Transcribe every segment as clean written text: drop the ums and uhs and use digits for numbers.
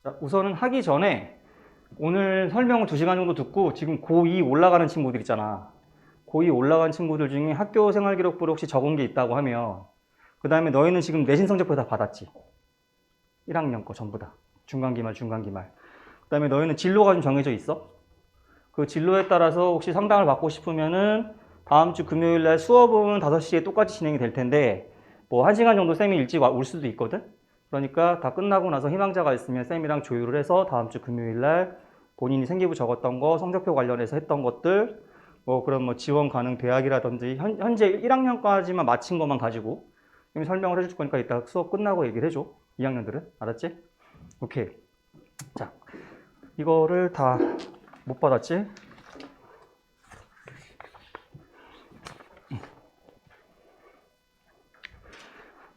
자, 우선은 하기 전에 오늘 설명을 2시간 정도 듣고 지금 고2 올라가는 친구들 있잖아. 고2 올라간 친구들 중에 학교 생활 기록부를 혹시 적은 게 있다고 하면 그 다음에 너희는 지금 내신 성적표 다 받았지? 1학년 거 전부 다. 중간기말, 중간기말. 그 다음에 너희는 진로가 좀 정해져 있어? 그 진로에 따라서 혹시 상담을 받고 싶으면은 다음 주 금요일 날 수업은 5시에 똑같이 진행이 될 텐데 뭐 1시간 정도 쌤이 일찍 올 수도 있거든? 그러니까 다 끝나고 나서 희망자가 있으면 쌤이랑 조율을 해서 다음 주 금요일 날 본인이 생기부 적었던 거, 성적표 관련해서 했던 것들, 뭐 그런 뭐 지원 가능 대학이라든지 현재 1학년까지만 마친 것만 가지고 쌤이 설명을 해줄 거니까 이따 수업 끝나고 얘기를 해줘. 2학년들은. 알았지? 오케이. 자, 이거를 다 못 받았지?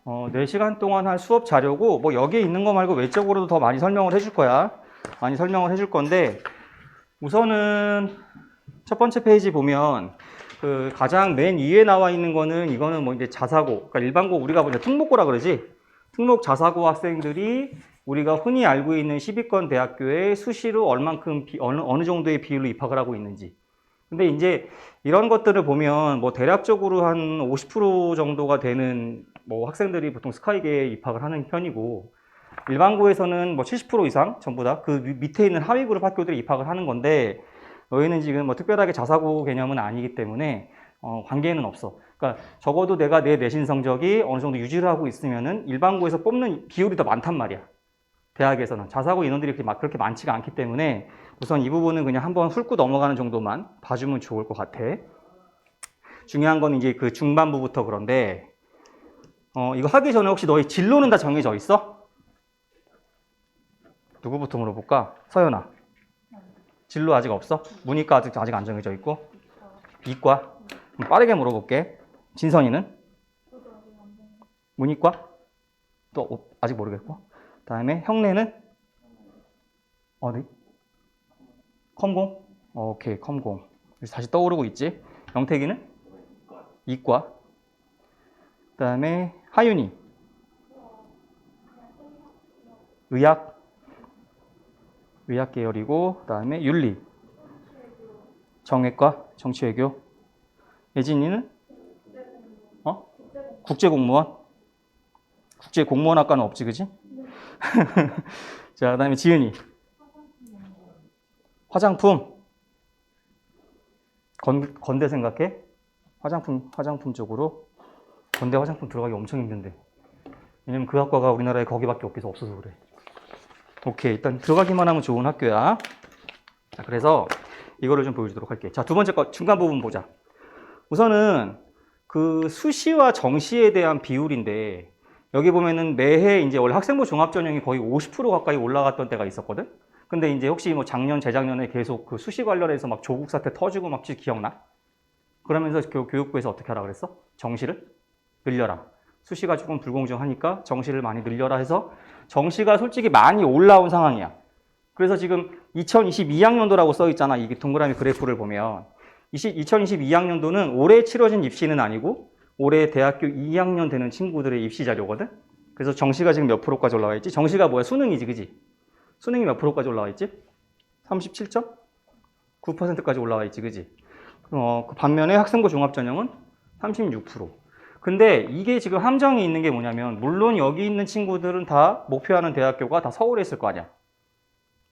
어, 4시간 동안 할 수업 자료고 뭐 여기에 있는 거 말고 외적으로도 더 많이 설명을 해줄 거야. 많이 설명을 해줄 건데 우선은 첫 번째 페이지 보면 그 가장 맨 위에 나와 있는 거는 이거는 뭐 이제 자사고, 그러니까 일반고 우리가 보자 특목고라 그러지. 특목 자사고 학생들이 우리가 흔히 알고 있는 10위권 대학교에 수시로 얼만큼 어느 정도의 비율로 입학을 하고 있는지. 근데 이제 이런 것들을 보면 뭐 대략적으로 한 50% 정도가 되는 뭐 학생들이 보통 스카이계에 입학을 하는 편이고 일반고에서는 뭐 70% 이상 전부 다 그 밑에 있는 하위 그룹 학교들이 입학을 하는 건데 너희는 지금 뭐 특별하게 자사고 개념은 아니기 때문에 관계는 없어. 그러니까 적어도 내가 내 내신 성적이 어느 정도 유지를 하고 있으면은 일반고에서 뽑는 비율이 더 많단 말이야. 대학에서는 자사고 인원들이 그렇게 많지가 않기 때문에 우선 이 부분은 그냥 한번 훑고 넘어가는 정도만 봐주면 좋을 것 같아. 중요한 건 이제 그 중반부부터 그런데 이거 하기 전에 혹시 너희 진로는 다 정해져 있어? 누구부터 물어볼까? 서연아. 진로 아직 없어? 문이과 아직 안 정해져 있고? 이과? 그럼 빠르게 물어볼게. 진선이는? 문이과? 또 아직 모르겠고. 다음에 형네는? 어디? 컴공? 오케이, 컴공. 다시 떠오르고 있지? 영택이는? 이과. 그 다음에 하윤이. 의학. 의학 계열이고, 그 다음에 윤리. 정외과. 정치외교. 예진이는? 국제공무원? 국제공무원학과는 없지, 그지? 자, 그 다음에 지은이. 화장품. 건대 생각해? 화장품 쪽으로. 건대 화장품 들어가기 엄청 힘든데. 왜냐면 그 학과가 우리나라에 거기밖에 없어서 그래. 오케이. 일단 들어가기만 하면 좋은 학교야. 자, 그래서 이거를 좀 보여주도록 할게. 자, 두 번째 거 중간 부분 보자. 우선은 그 수시와 정시에 대한 비율인데 여기 보면은 매해 이제 원래 학생부 종합 전형이 거의 50% 가까이 올라갔던 때가 있었거든. 근데 이제 혹시 뭐 작년, 재작년에 계속 그 수시 관련해서 막 조국 사태 터지고 막 기억나? 그러면서 교육부에서 어떻게 하라 그랬어? 정시를 늘려라. 수시가 조금 불공정하니까 정시를 많이 늘려라 해서 정시가 솔직히 많이 올라온 상황이야. 그래서 지금 2022학년도라고 써 있잖아. 이게 동그라미 그래프를 보면 2022학년도는 올해 치러진 입시는 아니고 올해 대학교 2학년 되는 친구들의 입시 자료거든. 그래서 정시가 지금 몇 프로까지 올라와 있지? 정시가 뭐야? 수능이지, 그지? 수능이 몇 프로까지 올라와 있지? 37.9%까지 올라와 있지, 그지? 그 반면에 학생부 종합전형은 36%. 근데 이게 지금 함정이 있는 게 뭐냐면 물론 여기 있는 친구들은 다 목표하는 대학교가 다 서울에 있을 거 아니야.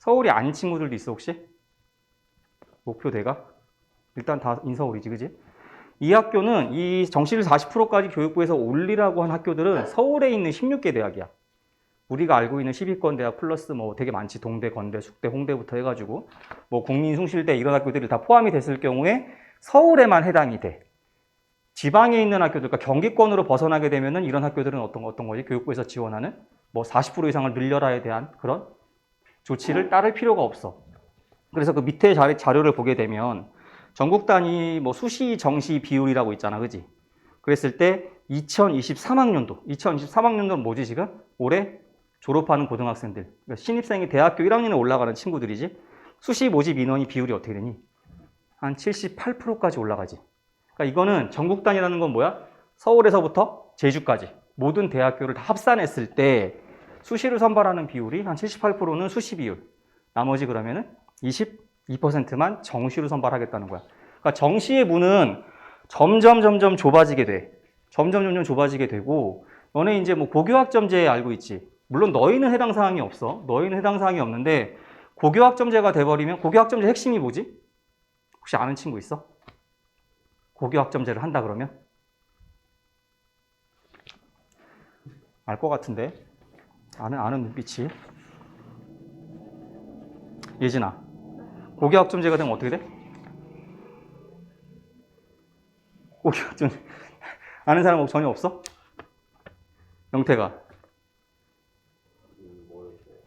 서울이 아닌 친구들도 있어 혹시? 목표대가? 일단 다 인서울이지, 그지? 이 학교는 이 정시를 40%까지 교육부에서 올리라고 한 학교들은 서울에 있는 16개 대학이야. 우리가 알고 있는 10위권 대학 플러스 뭐 되게 많지. 동대, 건대, 숙대, 홍대부터 해가지고 뭐 국민숭실대 이런 학교들이 다 포함이 됐을 경우에 서울에만 해당이 돼. 지방에 있는 학교들, 그러니까 경기권으로 벗어나게 되면은 이런 학교들은 어떤 거지? 교육부에서 지원하는 뭐 40% 이상을 늘려라에 대한 그런 조치를 따를 필요가 없어. 그래서 그 밑에 자료를 보게 되면 전국 단위 뭐 수시 정시 비율이라고 있잖아, 그지? 그랬을 때 2023학년도는 뭐지 지금? 올해 졸업하는 고등학생들, 그러니까 신입생이 대학교 1학년에 올라가는 친구들이지. 수시 모집 인원이 비율이 어떻게 되니? 한 78%까지 올라가지. 그러니까 이거는 전국 단위라는 건 뭐야? 서울에서부터 제주까지 모든 대학교를 다 합산했을 때 수시로 선발하는 비율이 한 78%는 수시 비율. 나머지 그러면은 22%만 정시로 선발하겠다는 거야. 그러니까 정시의 문은 점점 좁아지게 돼. 점점 좁아지게 되고, 너네 이제 뭐 고교학점제 알고 있지? 물론 너희는 해당 사항이 없어. 너희는 해당 사항이 없는데, 고교학점제가 돼버리면, 고교학점제 핵심이 뭐지? 혹시 아는 친구 있어? 고교학점제를 한다 그러면? 알 것 같은데. 아는 눈빛이. 예진아, 고교학점제가 되면 어떻게 돼? 고교학점제. 아는 사람 전혀 없어? 영태가.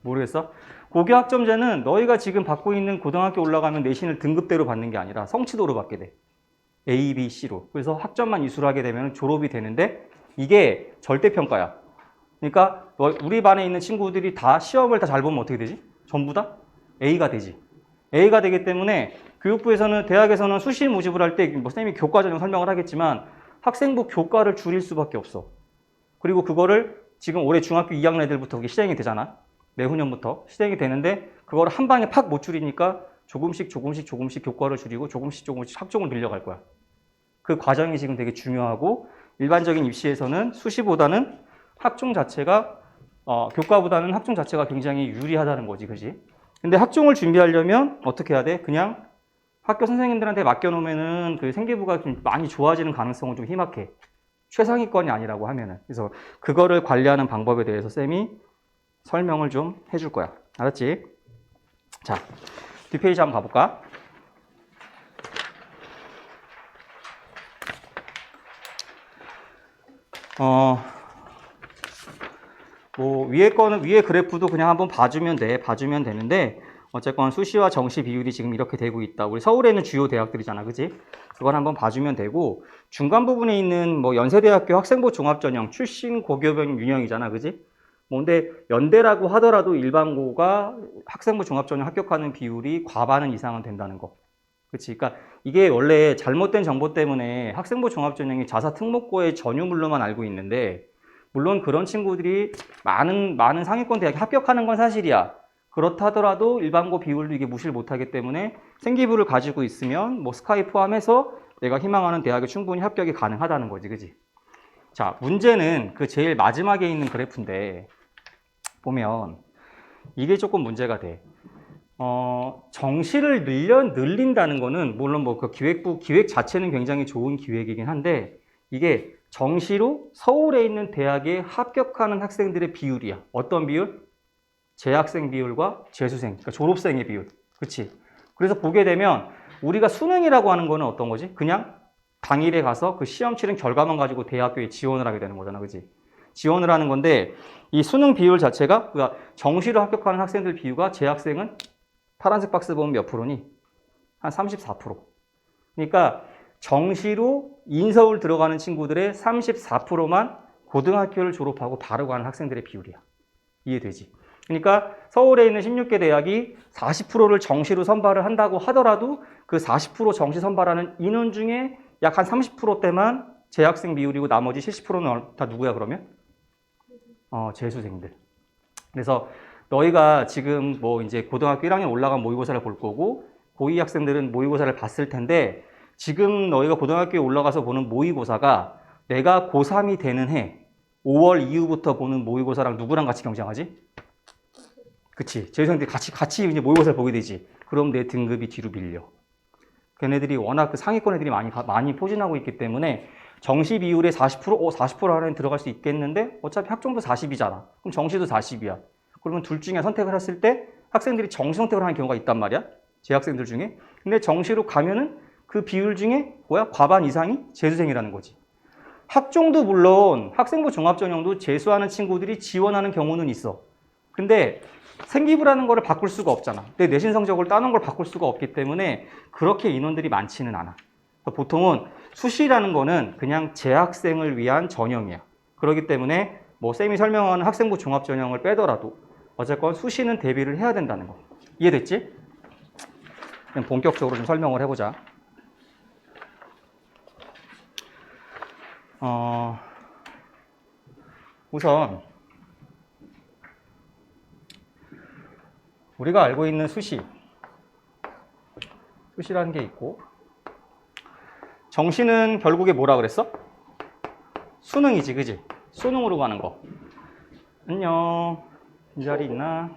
모르겠어? 고교학점제는 너희가 지금 받고 있는 고등학교 올라가면 내신을 등급대로 받는 게 아니라 성취도로 받게 돼. A, B, C로. 그래서 학점만 이수를 하게 되면 졸업이 되는데 이게 절대평가야. 그러니까 우리 반에 있는 친구들이 다 시험을 다 잘 보면 어떻게 되지? 전부 다 A가 되지. A가 되기 때문에 교육부에서는 대학에서는 수시 모집을 할 때 뭐 선생님이 교과 전형 설명을 하겠지만 학생부 교과를 줄일 수밖에 없어. 그리고 그거를 지금 올해 중학교 2학년 애들부터 그게 시행이 되잖아. 내후년부터 시행이 되는데 그걸 한 방에 팍 못 줄이니까 조금씩 교과를 줄이고 조금씩 학종을 늘려갈 거야. 그 과정이 지금 되게 중요하고 일반적인 입시에서는 수시보다는 학종 자체가 교과보다는 학종 자체가 굉장히 유리하다는 거지, 그지? 근데 학종을 준비하려면 어떻게 해야 돼? 그냥 학교 선생님들한테 맡겨놓으면은 그 생기부가 좀 많이 좋아지는 가능성은 좀 희박해. 최상위권이 아니라고 하면은. 그래서 그거를 관리하는 방법에 대해서 쌤이 설명을 좀 해줄 거야. 알았지? 자, 뒷페이지 한번 가볼까? 뭐 위에 그래프도 그냥 한번 봐주면 되는데 어쨌건 수시와 정시 비율이 지금 이렇게 되고 있다. 우리 서울에 있는 주요 대학들이잖아, 그지? 그걸 한번 봐주면 되고 중간 부분에 있는 뭐 연세대학교 학생부 종합전형 출신 고교병 유형이잖아, 그지? 뭐 근데 연대라고 하더라도 일반고가 학생부 종합전형 합격하는 비율이 과반은 이상은 된다는 거. 그치? 그러니까 이게 원래 잘못된 정보 때문에 학생부 종합전형이 자사 특목고의 전유물로만 알고 있는데 물론 그런 친구들이 많은 상위권 대학에 합격하는 건 사실이야. 그렇다 하더라도 일반고 비율도 이게 무시를 못하기 때문에 생기부를 가지고 있으면 뭐 스카이 포함해서 내가 희망하는 대학에 충분히 합격이 가능하다는 거지, 그지? 자, 문제는 그 제일 마지막에 있는 그래프인데 보면 이게 조금 문제가 돼. 정시를 늘린다는 거는 물론 뭐 그 기획부 기획 자체는 굉장히 좋은 기획이긴 한데 이게 정시로 서울에 있는 대학에 합격하는 학생들의 비율이야. 어떤 비율? 재학생 비율과 재수생, 그러니까 졸업생의 비율. 그렇지? 그래서 보게 되면 우리가 수능이라고 하는 거는 어떤 거지? 그냥 당일에 가서 그 시험 치른 결과만 가지고 대학교에 지원을 하게 되는 거잖아. 그렇지? 지원을 하는 건데 이 수능 비율 자체가 그러니까 정시로 합격하는 학생들 비율과 재학생은 파란색 박스 보면 몇 프로니? 한 34%. 그러니까 정시로 인서울 들어가는 친구들의 34%만 고등학교를 졸업하고 바로 가는 학생들의 비율이야. 이해되지? 그러니까 서울에 있는 16개 대학이 40%를 정시로 선발을 한다고 하더라도 그 40% 정시 선발하는 인원 중에 약 한 30%대만 재학생 비율이고 나머지 70%는 다 누구야 그러면? 재수생들. 그래서 너희가 지금 뭐 이제 고등학교 1학년 올라간 모의고사를 볼 거고 고2 학생들은 모의고사를 봤을 텐데 지금 너희가 고등학교에 올라가서 보는 모의고사가 내가 고3이 되는 해 5월 이후부터 보는 모의고사랑 누구랑 같이 경쟁하지? 그치. 재수생들이 같이 이제 모의고사를 보게 되지. 그럼 내 등급이 뒤로 밀려. 걔네들이 워낙 그 상위권 애들이 많이 포진하고 있기 때문에 정시 비율의 40%? 40% 안에 들어갈 수 있겠는데 어차피 학종도 40이잖아. 그럼 정시도 40이야. 그러면 둘 중에 선택을 했을 때 학생들이 정시 선택을 하는 경우가 있단 말이야. 재학생들 중에. 근데 정시로 가면은 그 비율 중에 과반 이상이 재수생이라는 거지. 학종도 물론 학생부 종합전형도 재수하는 친구들이 지원하는 경우는 있어. 근데 생기부라는 거를 바꿀 수가 없잖아. 내 내신 성적을 따는 걸 바꿀 수가 없기 때문에 그렇게 인원들이 많지는 않아. 보통은 수시라는 거는 그냥 재학생을 위한 전형이야. 그렇기 때문에 뭐 쌤이 설명하는 학생부 종합전형을 빼더라도 어쨌건 수시는 대비를 해야 된다는 거. 이해됐지? 그럼 본격적으로 좀 설명을 해보자. 우선 우리가 알고 있는 수시라는 게 있고, 정시는 결국에 뭐라 그랬어? 수능이지, 그지? 수능으로 가는 거. 안녕. 이 자리 있나?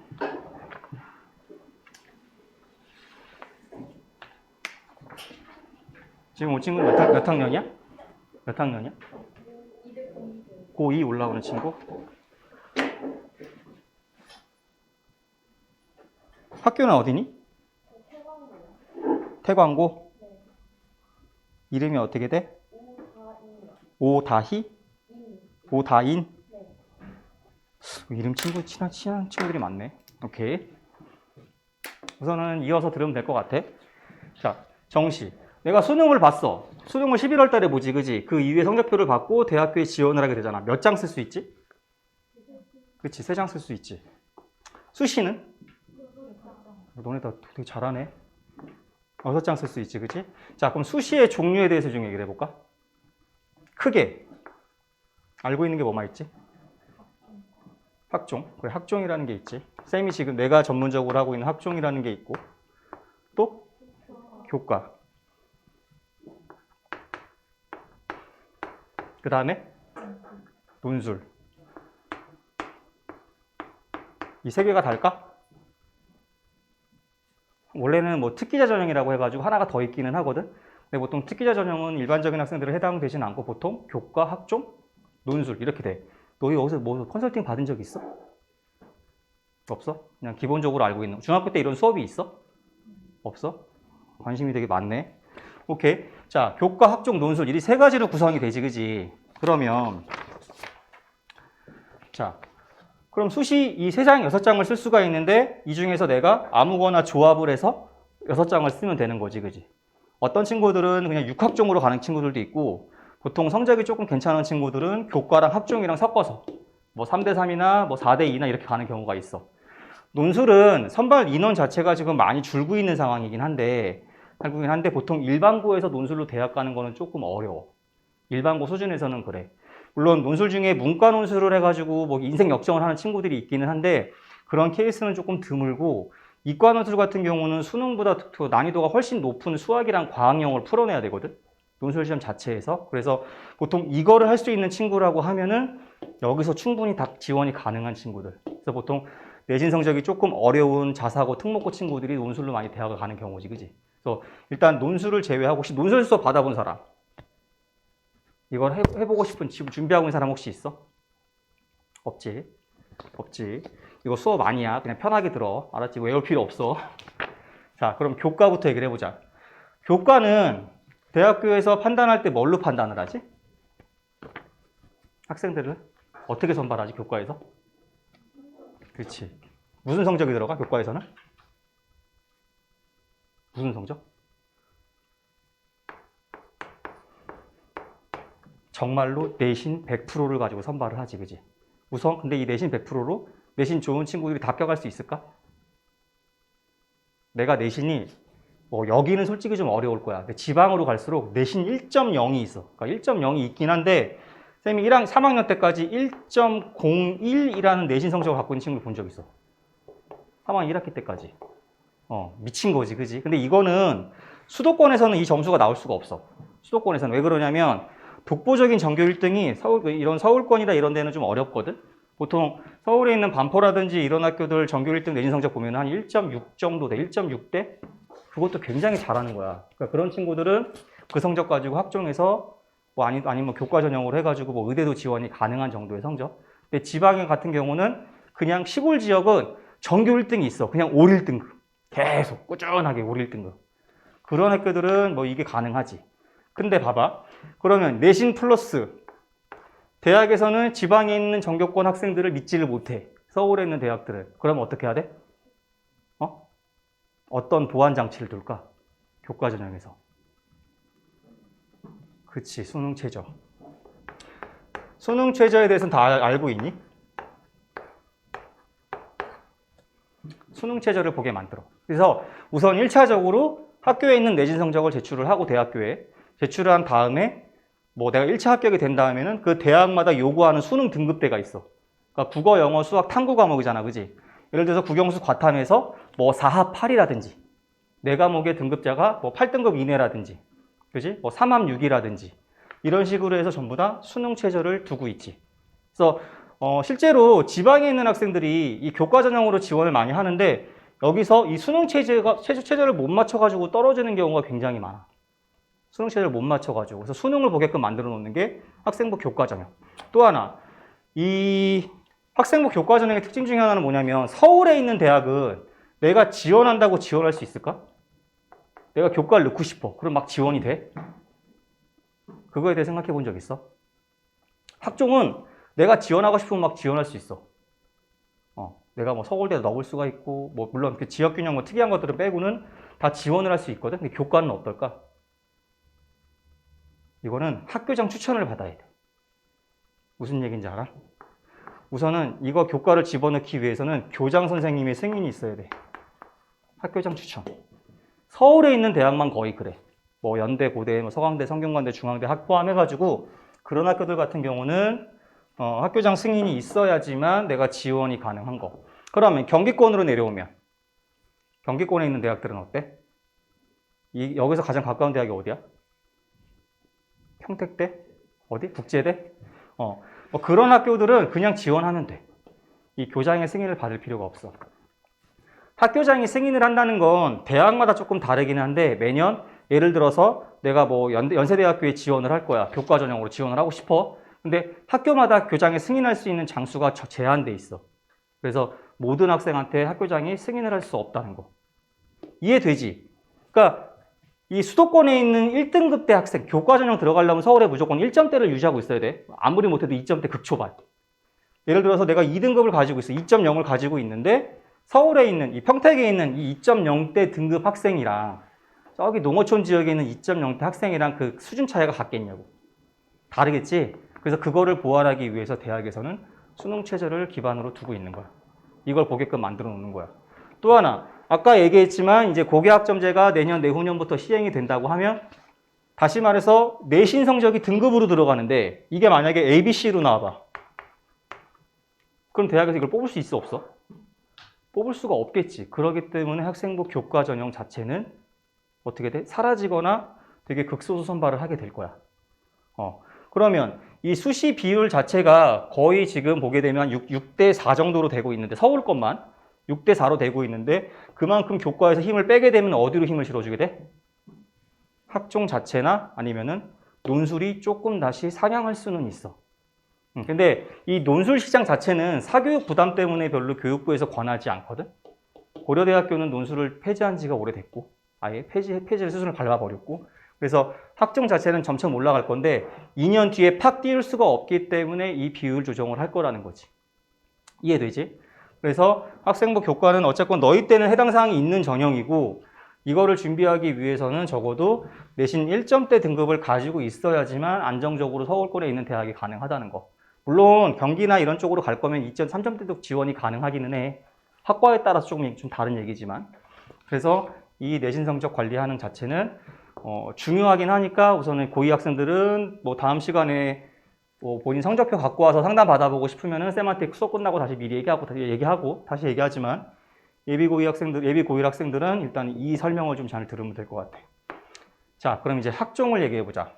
지금 온 친구 몇 학년이야? 몇 학년이야? 고2 올라오는 친구? 학교는 어디니? 태광고? 이름이 어떻게 돼? 오다희? 오다인? 이름 친한 친구들이 많네. 오케이. 우선은 이어서 들으면 될 것 같아. 자, 정시. 내가 수능을 봤어. 수능을 11월 달에 보지, 그지? 그 이후에 성적표를 받고 대학교에 지원을 하게 되잖아. 몇 장 쓸 수 있지? 그치, 3장 쓸 수 있지. 수시는? 너네 다 되게 잘하네. 6장 쓸 수 있지, 그치? 자, 그럼 수시의 종류에 대해서 좀 얘기를 해볼까? 크게. 알고 있는 게 뭐만 있지? 학종. 그래, 학종이라는 게 있지. 쌤이 지금 내가 전문적으로 하고 있는 학종이라는 게 있고, 또 교과. 그 다음에 논술. 이 3개가 달까? 원래는 뭐 특기자 전형이라고 해가지고 하나가 더 있기는 하거든. 근데 보통 특기자 전형은 일반적인 학생들은 해당되진 않고 보통 교과, 학종, 논술 이렇게 돼. 너희 여기서 뭐 컨설팅 받은 적 있어? 없어? 그냥 기본적으로 알고 있는. 중학교 때 이런 수업이 있어? 없어? 관심이 되게 많네. 오케이. 자, 교과, 학종, 논술 이 3가지로 구성이 되지, 그지? 그러면 자, 그럼 수시 이 3장, 6장을 쓸 수가 있는데 이 중에서 내가 아무거나 조합을 해서 6장을 쓰면 되는 거지, 그지? 어떤 친구들은 그냥 6학종으로 가는 친구들도 있고 보통 성적이 조금 괜찮은 친구들은 교과랑 학종이랑 섞어서 뭐 3대3이나 뭐 4대2나 이렇게 가는 경우가 있어. 논술은 선발 인원 자체가 지금 많이 줄고 있는 상황이긴 한데 보통 일반고에서 논술로 대학 가는 거는 조금 어려워. 일반고 수준에서는 그래. 물론 논술 중에 문과 논술을 해가지고 뭐 인생 역정을 하는 친구들이 있기는 한데 그런 케이스는 조금 드물고 이과 논술 같은 경우는 수능보다 난이도가 훨씬 높은 수학이랑 과학영어를 풀어내야 되거든. 논술 시험 자체에서. 그래서 보통 이거를 할 수 있는 친구라고 하면은 여기서 충분히 다 지원이 가능한 친구들. 그래서 보통 내신 성적이 조금 어려운 자사고 특목고 친구들이 논술로 많이 대학을 가는 경우지, 그지? 그래서 일단 논술을 제외하고 혹시 논술 수업 받아본 사람? 이걸 해보고 싶은 지금 준비하고 있는 사람 혹시 있어? 없지. 이거 수업 아니야. 그냥 편하게 들어. 알았지? 외울 필요 없어. 자, 그럼 교과부터 얘기를 해보자. 교과는 대학교에서 판단할 때 뭘로 판단을 하지? 학생들을 어떻게 선발하지? 교과에서? 그렇지. 무슨 성적이 들어가? 교과에서는? 무슨 성적? 정말로 내신 100%를 가지고 선발을 하지, 그지? 우선 근데 이 내신 100%로 내신 좋은 친구들이 다 껴갈 수 있을까? 내가 내신이 뭐 여기는 솔직히 좀 어려울 거야. 지방으로 갈수록 내신 1.0이 있어. 그러니까 1.0이 있긴 한데 쌤이 3학년 때까지 1.01이라는 내신 성적을 갖고 있는 친구를 본 적 있어. 3학년 1학기 때까지. 미친 거지, 그지? 근데 이거는 수도권에서는 이 점수가 나올 수가 없어. 수도권에서는 왜 그러냐면 독보적인 전교 1등이 이런 서울권이나 이런 데는 좀 어렵거든? 보통 서울에 있는 반포라든지 이런 학교들 전교 1등 내신 성적 보면 한 1.6 정도 돼. 1.6대? 그것도 굉장히 잘하는 거야. 그러니까 그런 친구들은 그 성적 가지고 학종에서 뭐 아니면 교과 전형으로 해가지고 뭐 의대도 지원이 가능한 정도의 성적. 근데 지방 같은 경우는 그냥 시골 지역은 전교 1등이 있어. 그냥 올 1등급. 계속 꾸준하게 올 1등급. 그런 학교들은 뭐 이게 가능하지. 근데 봐봐. 그러면 내신 플러스 대학에서는 지방에 있는 전교권 학생들을 믿지를 못해. 서울에 있는 대학들은. 그러면 어떻게 해야 돼? 어떤 보완 장치를 둘까? 교과 전형에서. 그치, 수능 최저. 수능 최저에 대해서는 다 알고 있니? 수능 최저를 보게 만들어. 그래서 우선 1차적으로 학교에 있는 내신 성적을 제출을 하고 대학교에 제출을 한 다음에 뭐 내가 1차 합격이 된 다음에는 그 대학마다 요구하는 수능 등급대가 있어. 그러니까 국어, 영어, 수학, 탐구 과목이잖아, 그지? 예를 들어서 국영수 과탐에서 뭐 4합 8이라든지 내 과목의 등급자가 뭐 8등급 이내라든지 그지? 뭐 3합 6이라든지 이런 식으로 해서 전부 다 수능 최저를 두고 있지. 그래서 실제로 지방에 있는 학생들이 이 교과 전형으로 지원을 많이 하는데 여기서 이 수능 최저를 못 맞춰가지고 떨어지는 경우가 굉장히 많아. 수능 최저를 못 맞춰가지고. 그래서 수능을 보게끔 만들어 놓는 게 학생부 교과 전형. 또 하나, 이 학생부 교과 전형의 특징 중에 하나는 뭐냐면 서울에 있는 대학은 내가 지원한다고 지원할 수 있을까? 내가 교과를 넣고 싶어. 그럼 막 지원이 돼? 그거에 대해 생각해 본 적 있어? 학종은 내가 지원하고 싶으면 막 지원할 수 있어. 내가 뭐 서울대에 넣을 수가 있고, 뭐 물론 그 지역균형 뭐 특이한 것들을 빼고는 다 지원을 할 수 있거든. 근데 교과는 어떨까? 이거는 학교장 추천을 받아야 돼. 무슨 얘기인지 알아? 우선은 이거 교과를 집어넣기 위해서는 교장 선생님의 승인이 있어야 돼. 학교장 추천. 서울에 있는 대학만 거의 그래. 뭐 연대, 고대, 뭐 서강대, 성균관대, 중앙대 포함해가지고 그런 학교들 같은 경우는 학교장 승인이 있어야지만 내가 지원이 가능한 거. 그러면 경기권으로 내려오면 경기권에 있는 대학들은 어때? 여기서 가장 가까운 대학이 어디야? 평택대? 어디? 국제대? 뭐 그런 학교들은 그냥 지원하면 돼. 이 교장의 승인을 받을 필요가 없어. 학교장이 승인을 한다는 건 대학마다 조금 다르긴 한데 매년 예를 들어서 내가 뭐 연세대학교에 지원을 할 거야. 교과 전형으로 지원을 하고 싶어. 근데 학교마다 교장이 승인할 수 있는 장수가 제한돼 있어. 그래서 모든 학생한테 학교장이 승인을 할 수 없다는 거. 이해되지? 그러니까 이 수도권에 있는 1등급 대 학생, 교과 전형 들어가려면 서울에 무조건 1점대를 유지하고 있어야 돼. 아무리 못해도 2점대 극초반. 예를 들어서 내가 2등급을 가지고 있어. 2.0을 가지고 있는데 서울에 있는, 이 평택에 있는 이 2.0대 등급 학생이랑 저기 농어촌 지역에 있는 2.0대 학생이랑 그 수준 차이가 같겠냐고. 다르겠지? 그래서 그거를 보완하기 위해서 대학에서는 수능 최저를 기반으로 두고 있는 거야. 이걸 보게끔 만들어 놓는 거야. 또 하나, 아까 얘기했지만 이제 고교학점제가 내년, 내후년부터 시행이 된다고 하면 다시 말해서 내신 성적이 등급으로 들어가는데 이게 만약에 ABC로 나와봐. 그럼 대학에서 이걸 뽑을 수 있어, 없어? 뽑을 수가 없겠지. 그렇기 때문에 학생부 교과 전형 자체는 어떻게 돼? 사라지거나 되게 극소수 선발을 하게 될 거야. 그러면 이 수시 비율 자체가 거의 지금 보게 되면 6대 4 정도로 되고 있는데 서울 것만 6대 4로 되고 있는데 그만큼 교과에서 힘을 빼게 되면 어디로 힘을 실어주게 돼? 학종 자체나 아니면은 논술이 조금 다시 상향할 수는 있어. 근데 이 논술 시장 자체는 사교육 부담 때문에 별로 교육부에서 권하지 않거든. 고려대학교는 논술을 폐지한 지가 오래됐고 아예 폐지의 수순을 밟아버렸고 그래서 학종 자체는 점점 올라갈 건데 2년 뒤에 팍 띄울 수가 없기 때문에 이 비율 조정을 할 거라는 거지. 이해되지? 그래서 학생부 교과는 어쨌건 너희 때는 해당 사항이 있는 전형이고 이거를 준비하기 위해서는 적어도 내신 1점대 등급을 가지고 있어야지만 안정적으로 서울권에 있는 대학이 가능하다는 거. 물론 경기나 이런 쪽으로 갈 거면 2점, 3점대도 지원이 가능하기는 해. 학과에 따라서 조금 좀 다른 얘기지만. 그래서 이 내신 성적 관리하는 자체는 중요하긴 하니까 우선은 고2 학생들은 뭐 다음 시간에 뭐 본인 성적표 갖고 와서 상담 받아보고 싶으면은 쌤한테 수업 끝나고 다시 미리 얘기하고 다시 얘기하지만 예비 고1 학생들은 일단 이 설명을 좀 잘 들으면 될 것 같아. 자, 그럼 이제 학종을 얘기해 보자.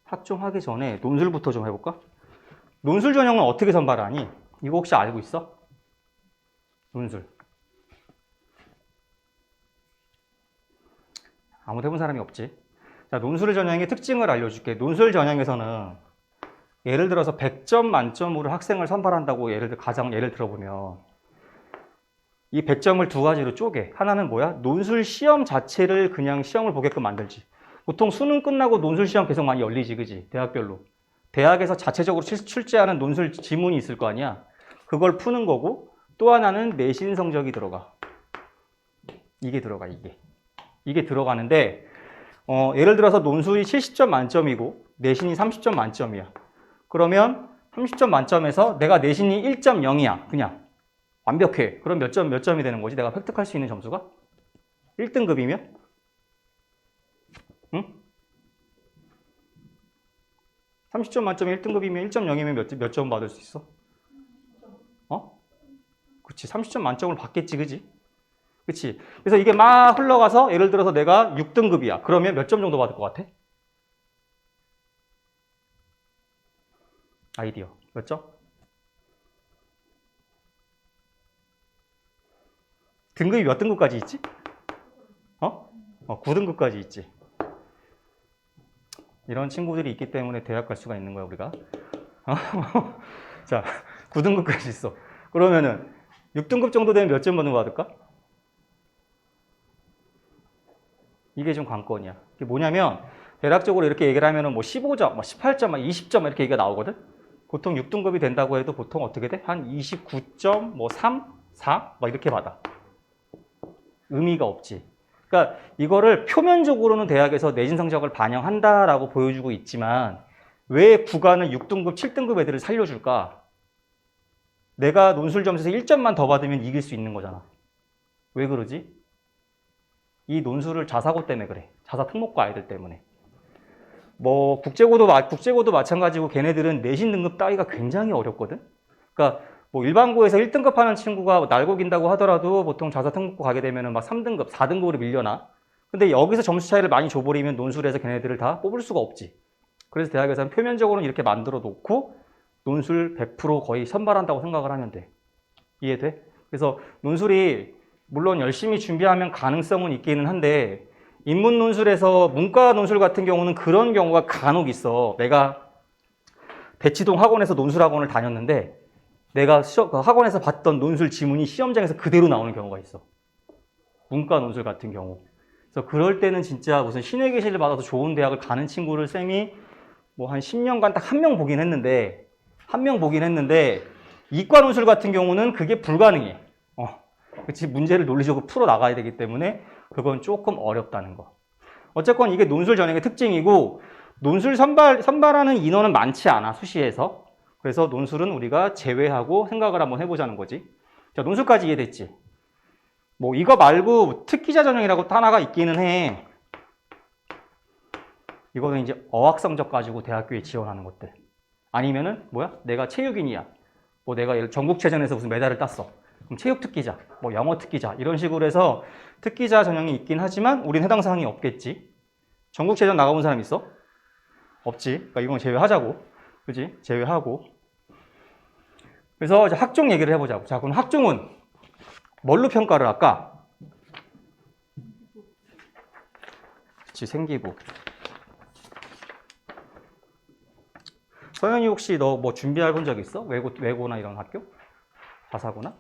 학종 하기 전에 논술부터 좀 해볼까? 논술 전형은 어떻게 선발하니? 이거 혹시 알고 있어? 논술. 아무도 해본 사람이 없지. 자, 논술 전형의 특징을 알려줄게. 논술 전형에서는 예를 들어서 100점 만점으로 학생을 선발한다고 가장 예를 들어보면 이 100점을 두 가지로 쪼개. 하나는 뭐야? 논술 시험 자체를 그냥 시험을 보게끔 만들지. 보통 수능 끝나고 논술 시험 계속 많이 열리지, 그지? 대학별로. 대학에서 자체적으로 출제하는 논술 지문이 있을 거 아니야? 그걸 푸는 거고 또 하나는 내신 성적이 들어가. 이게 들어가, 이게 들어가는데 예를 들어서 논술이 70점 만점이고 내신이 30점 만점이야. 그러면 30점 만점에서 내가 내신이 1.0이야. 그냥 완벽해. 그럼 몇 점이 되는 거지? 내가 획득할 수 있는 점수가? 1등급이면? 응? 30점 만점에 1등급이면 1.0이면 몇 점 받을 수 있어? 그치, 30점 만점을 받겠지, 그지? 그치? 그래서 이게 막 흘러가서 예를 들어서 내가 6등급이야. 그러면 몇 점 정도 받을 것 같아? 아이디어. 몇 점? 등급이 몇 등급까지 있지? 9등급까지 있지. 이런 친구들이 있기 때문에 대학 갈 수가 있는 거야, 우리가. 자, 9등급까지 있어. 그러면은 6등급 정도 되면 몇 점 받는 거 받을까? 이게 좀 관건이야. 이게 뭐냐면 대략적으로 이렇게 얘기를 하면은 뭐 15점, 뭐 18점, 20점 이렇게 얘기가 나오거든. 보통 6등급이 된다고 해도 보통 어떻게 돼? 한 29점, 뭐 3, 4, 막 이렇게 받아. 의미가 없지. 그러니까 이거를 표면적으로는 대학에서 내신 성적을 반영한다라고 보여주고 있지만 왜 구간은 6등급, 7등급 애들을 살려줄까? 내가 논술 점수에서 1점만 더 받으면 이길 수 있는 거잖아. 왜 그러지? 이 논술을 자사고 때문에 그래. 자사 특목고 아이들 때문에. 뭐 국제고도 마찬가지고 걔네들은 내신 등급 따기가 굉장히 어렵거든. 그러니까 뭐 일반고에서 1등급 하는 친구가 날고긴다고 하더라도 보통 자사 특목고 가게 되면은 막 3등급, 4등급으로 밀려나. 근데 여기서 점수 차이를 많이 줘버리면 논술에서 걔네들을 다 뽑을 수가 없지. 그래서 대학에서는 표면적으로는 이렇게 만들어 놓고 논술 100% 거의 선발한다고 생각을 하면 돼. 이해돼? 그래서 논술이 물론 열심히 준비하면 가능성은 있기는 한데 인문 논술에서 문과 논술 같은 경우는 그런 경우가 간혹 있어. 내가 대치동 학원에서 논술 학원을 다녔는데 내가 학원에서 봤던 논술 지문이 시험장에서 그대로 나오는 경우가 있어. 문과 논술 같은 경우. 그래서 그럴 때는 진짜 무슨 신의 계시를 받아서 좋은 대학을 가는 친구를 쌤이 뭐 한 10년간 딱 한 명 보긴 했는데 이과 논술 같은 경우는 그게 불가능해. 그치, 문제를 논리적으로 풀어 나가야 되기 때문에 그건 조금 어렵다는 거. 어쨌건 이게 논술 전형의 특징이고 논술 선발하는 인원은 많지 않아, 수시에서. 그래서 논술은 우리가 제외하고 생각을 한번 해보자는 거지. 자, 논술까지 이해됐지? 뭐 이거 말고 특기자 전형이라고 또 하나가 있기는 해. 이거는 이제 어학 성적 가지고 대학교에 지원하는 것들. 아니면은 뭐야? 내가 체육인이야. 뭐 내가 전국체전에서 무슨 메달을 땄어. 그럼 체육 특기자, 뭐 영어 특기자 이런 식으로 해서 특기자 전형이 있긴 하지만 우린 해당 사항이 없겠지. 전국체전 나가본 사람 있어? 없지. 그러니까 이건 제외하자고. 그지? 제외하고. 그래서 이제 학종 얘기를 해보자고. 자, 그럼 학종은 뭘로 평가를 할까? 그치, 생기부. 서현이 혹시 너 뭐 준비해 본 적 있어? 외고나 이런 학교? 자사고나?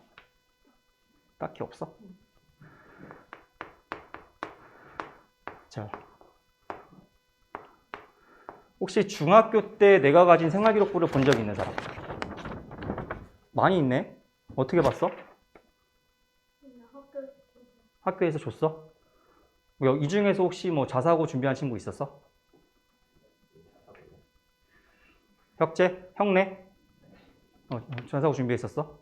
딱히 없어? 자, 혹시 중학교 때 내가 가진 생활기록부를 본 적 있는 사람? 많이 있네? 어떻게 봤어? 학교에서 줬어? 이 중에서 혹시 뭐 자사고 준비한 친구 있었어? 혁재? 형네? 자사고 준비했었어?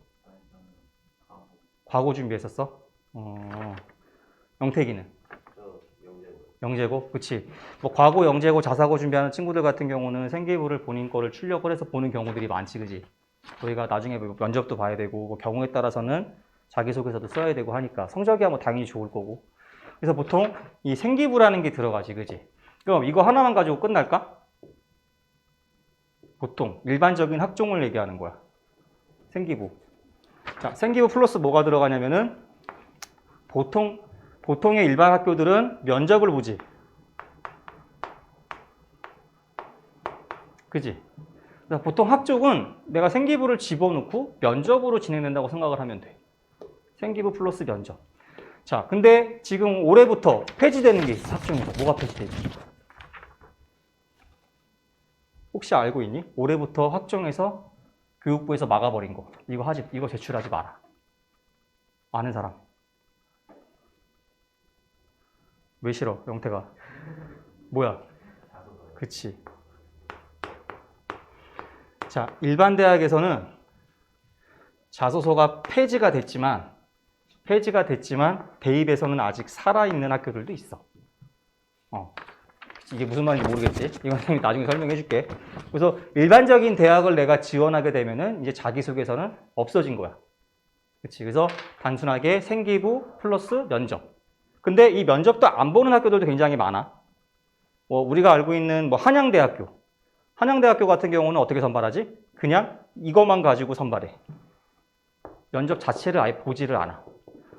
과고 준비했었어? 영택이는? 영재고? 그치. 뭐 과고, 영재고, 자사고 준비하는 친구들 같은 경우는 생기부를 본인 거를 출력을 해서 보는 경우들이 많지, 그지? 저희가 나중에 면접도 봐야 되고, 뭐 경우에 따라서는 자기소개서도 써야 되고 하니까 성적이야 뭐 당연히 좋을 거고. 그래서 보통 이 생기부라는 게 들어가지, 그지? 그럼 이거 하나만 가지고 끝날까? 보통 일반적인 학종을 얘기하는 거야. 생기부. 자, 생기부 플러스 뭐가 들어가냐면은 보통의 일반 학교들은 면접을 보지. 그지? 보통 학종은 내가 생기부를 집어넣고 면접으로 진행된다고 생각을 하면 돼. 생기부 플러스 면접. 자, 근데 지금 올해부터 폐지되는 게 있어, 학종에서. 뭐가 폐지되지? 혹시 알고 있니? 올해부터 학종에서 교육부에서 막아버린 거. 이거 제출하지 마라. 아는 사람. 왜 싫어, 영태가? 뭐야? 그치. 자, 일반 대학에서는 자소서가 폐지가 됐지만 대입에서는 아직 살아있는 학교들도 있어. 이게 무슨 말인지 모르겠지? 이건 선생님이 나중에 설명해 줄게. 그래서 일반적인 대학을 내가 지원하게 되면은 이제 자기소개서는 없어진 거야. 그치. 그래서 단순하게 생기부 플러스 면접. 근데 이 면접도 안 보는 학교들도 굉장히 많아. 뭐 우리가 알고 있는 뭐 한양대학교. 한양대학교 같은 경우는 어떻게 선발하지? 그냥 이것만 가지고 선발해. 면접 자체를 아예 보지를 않아.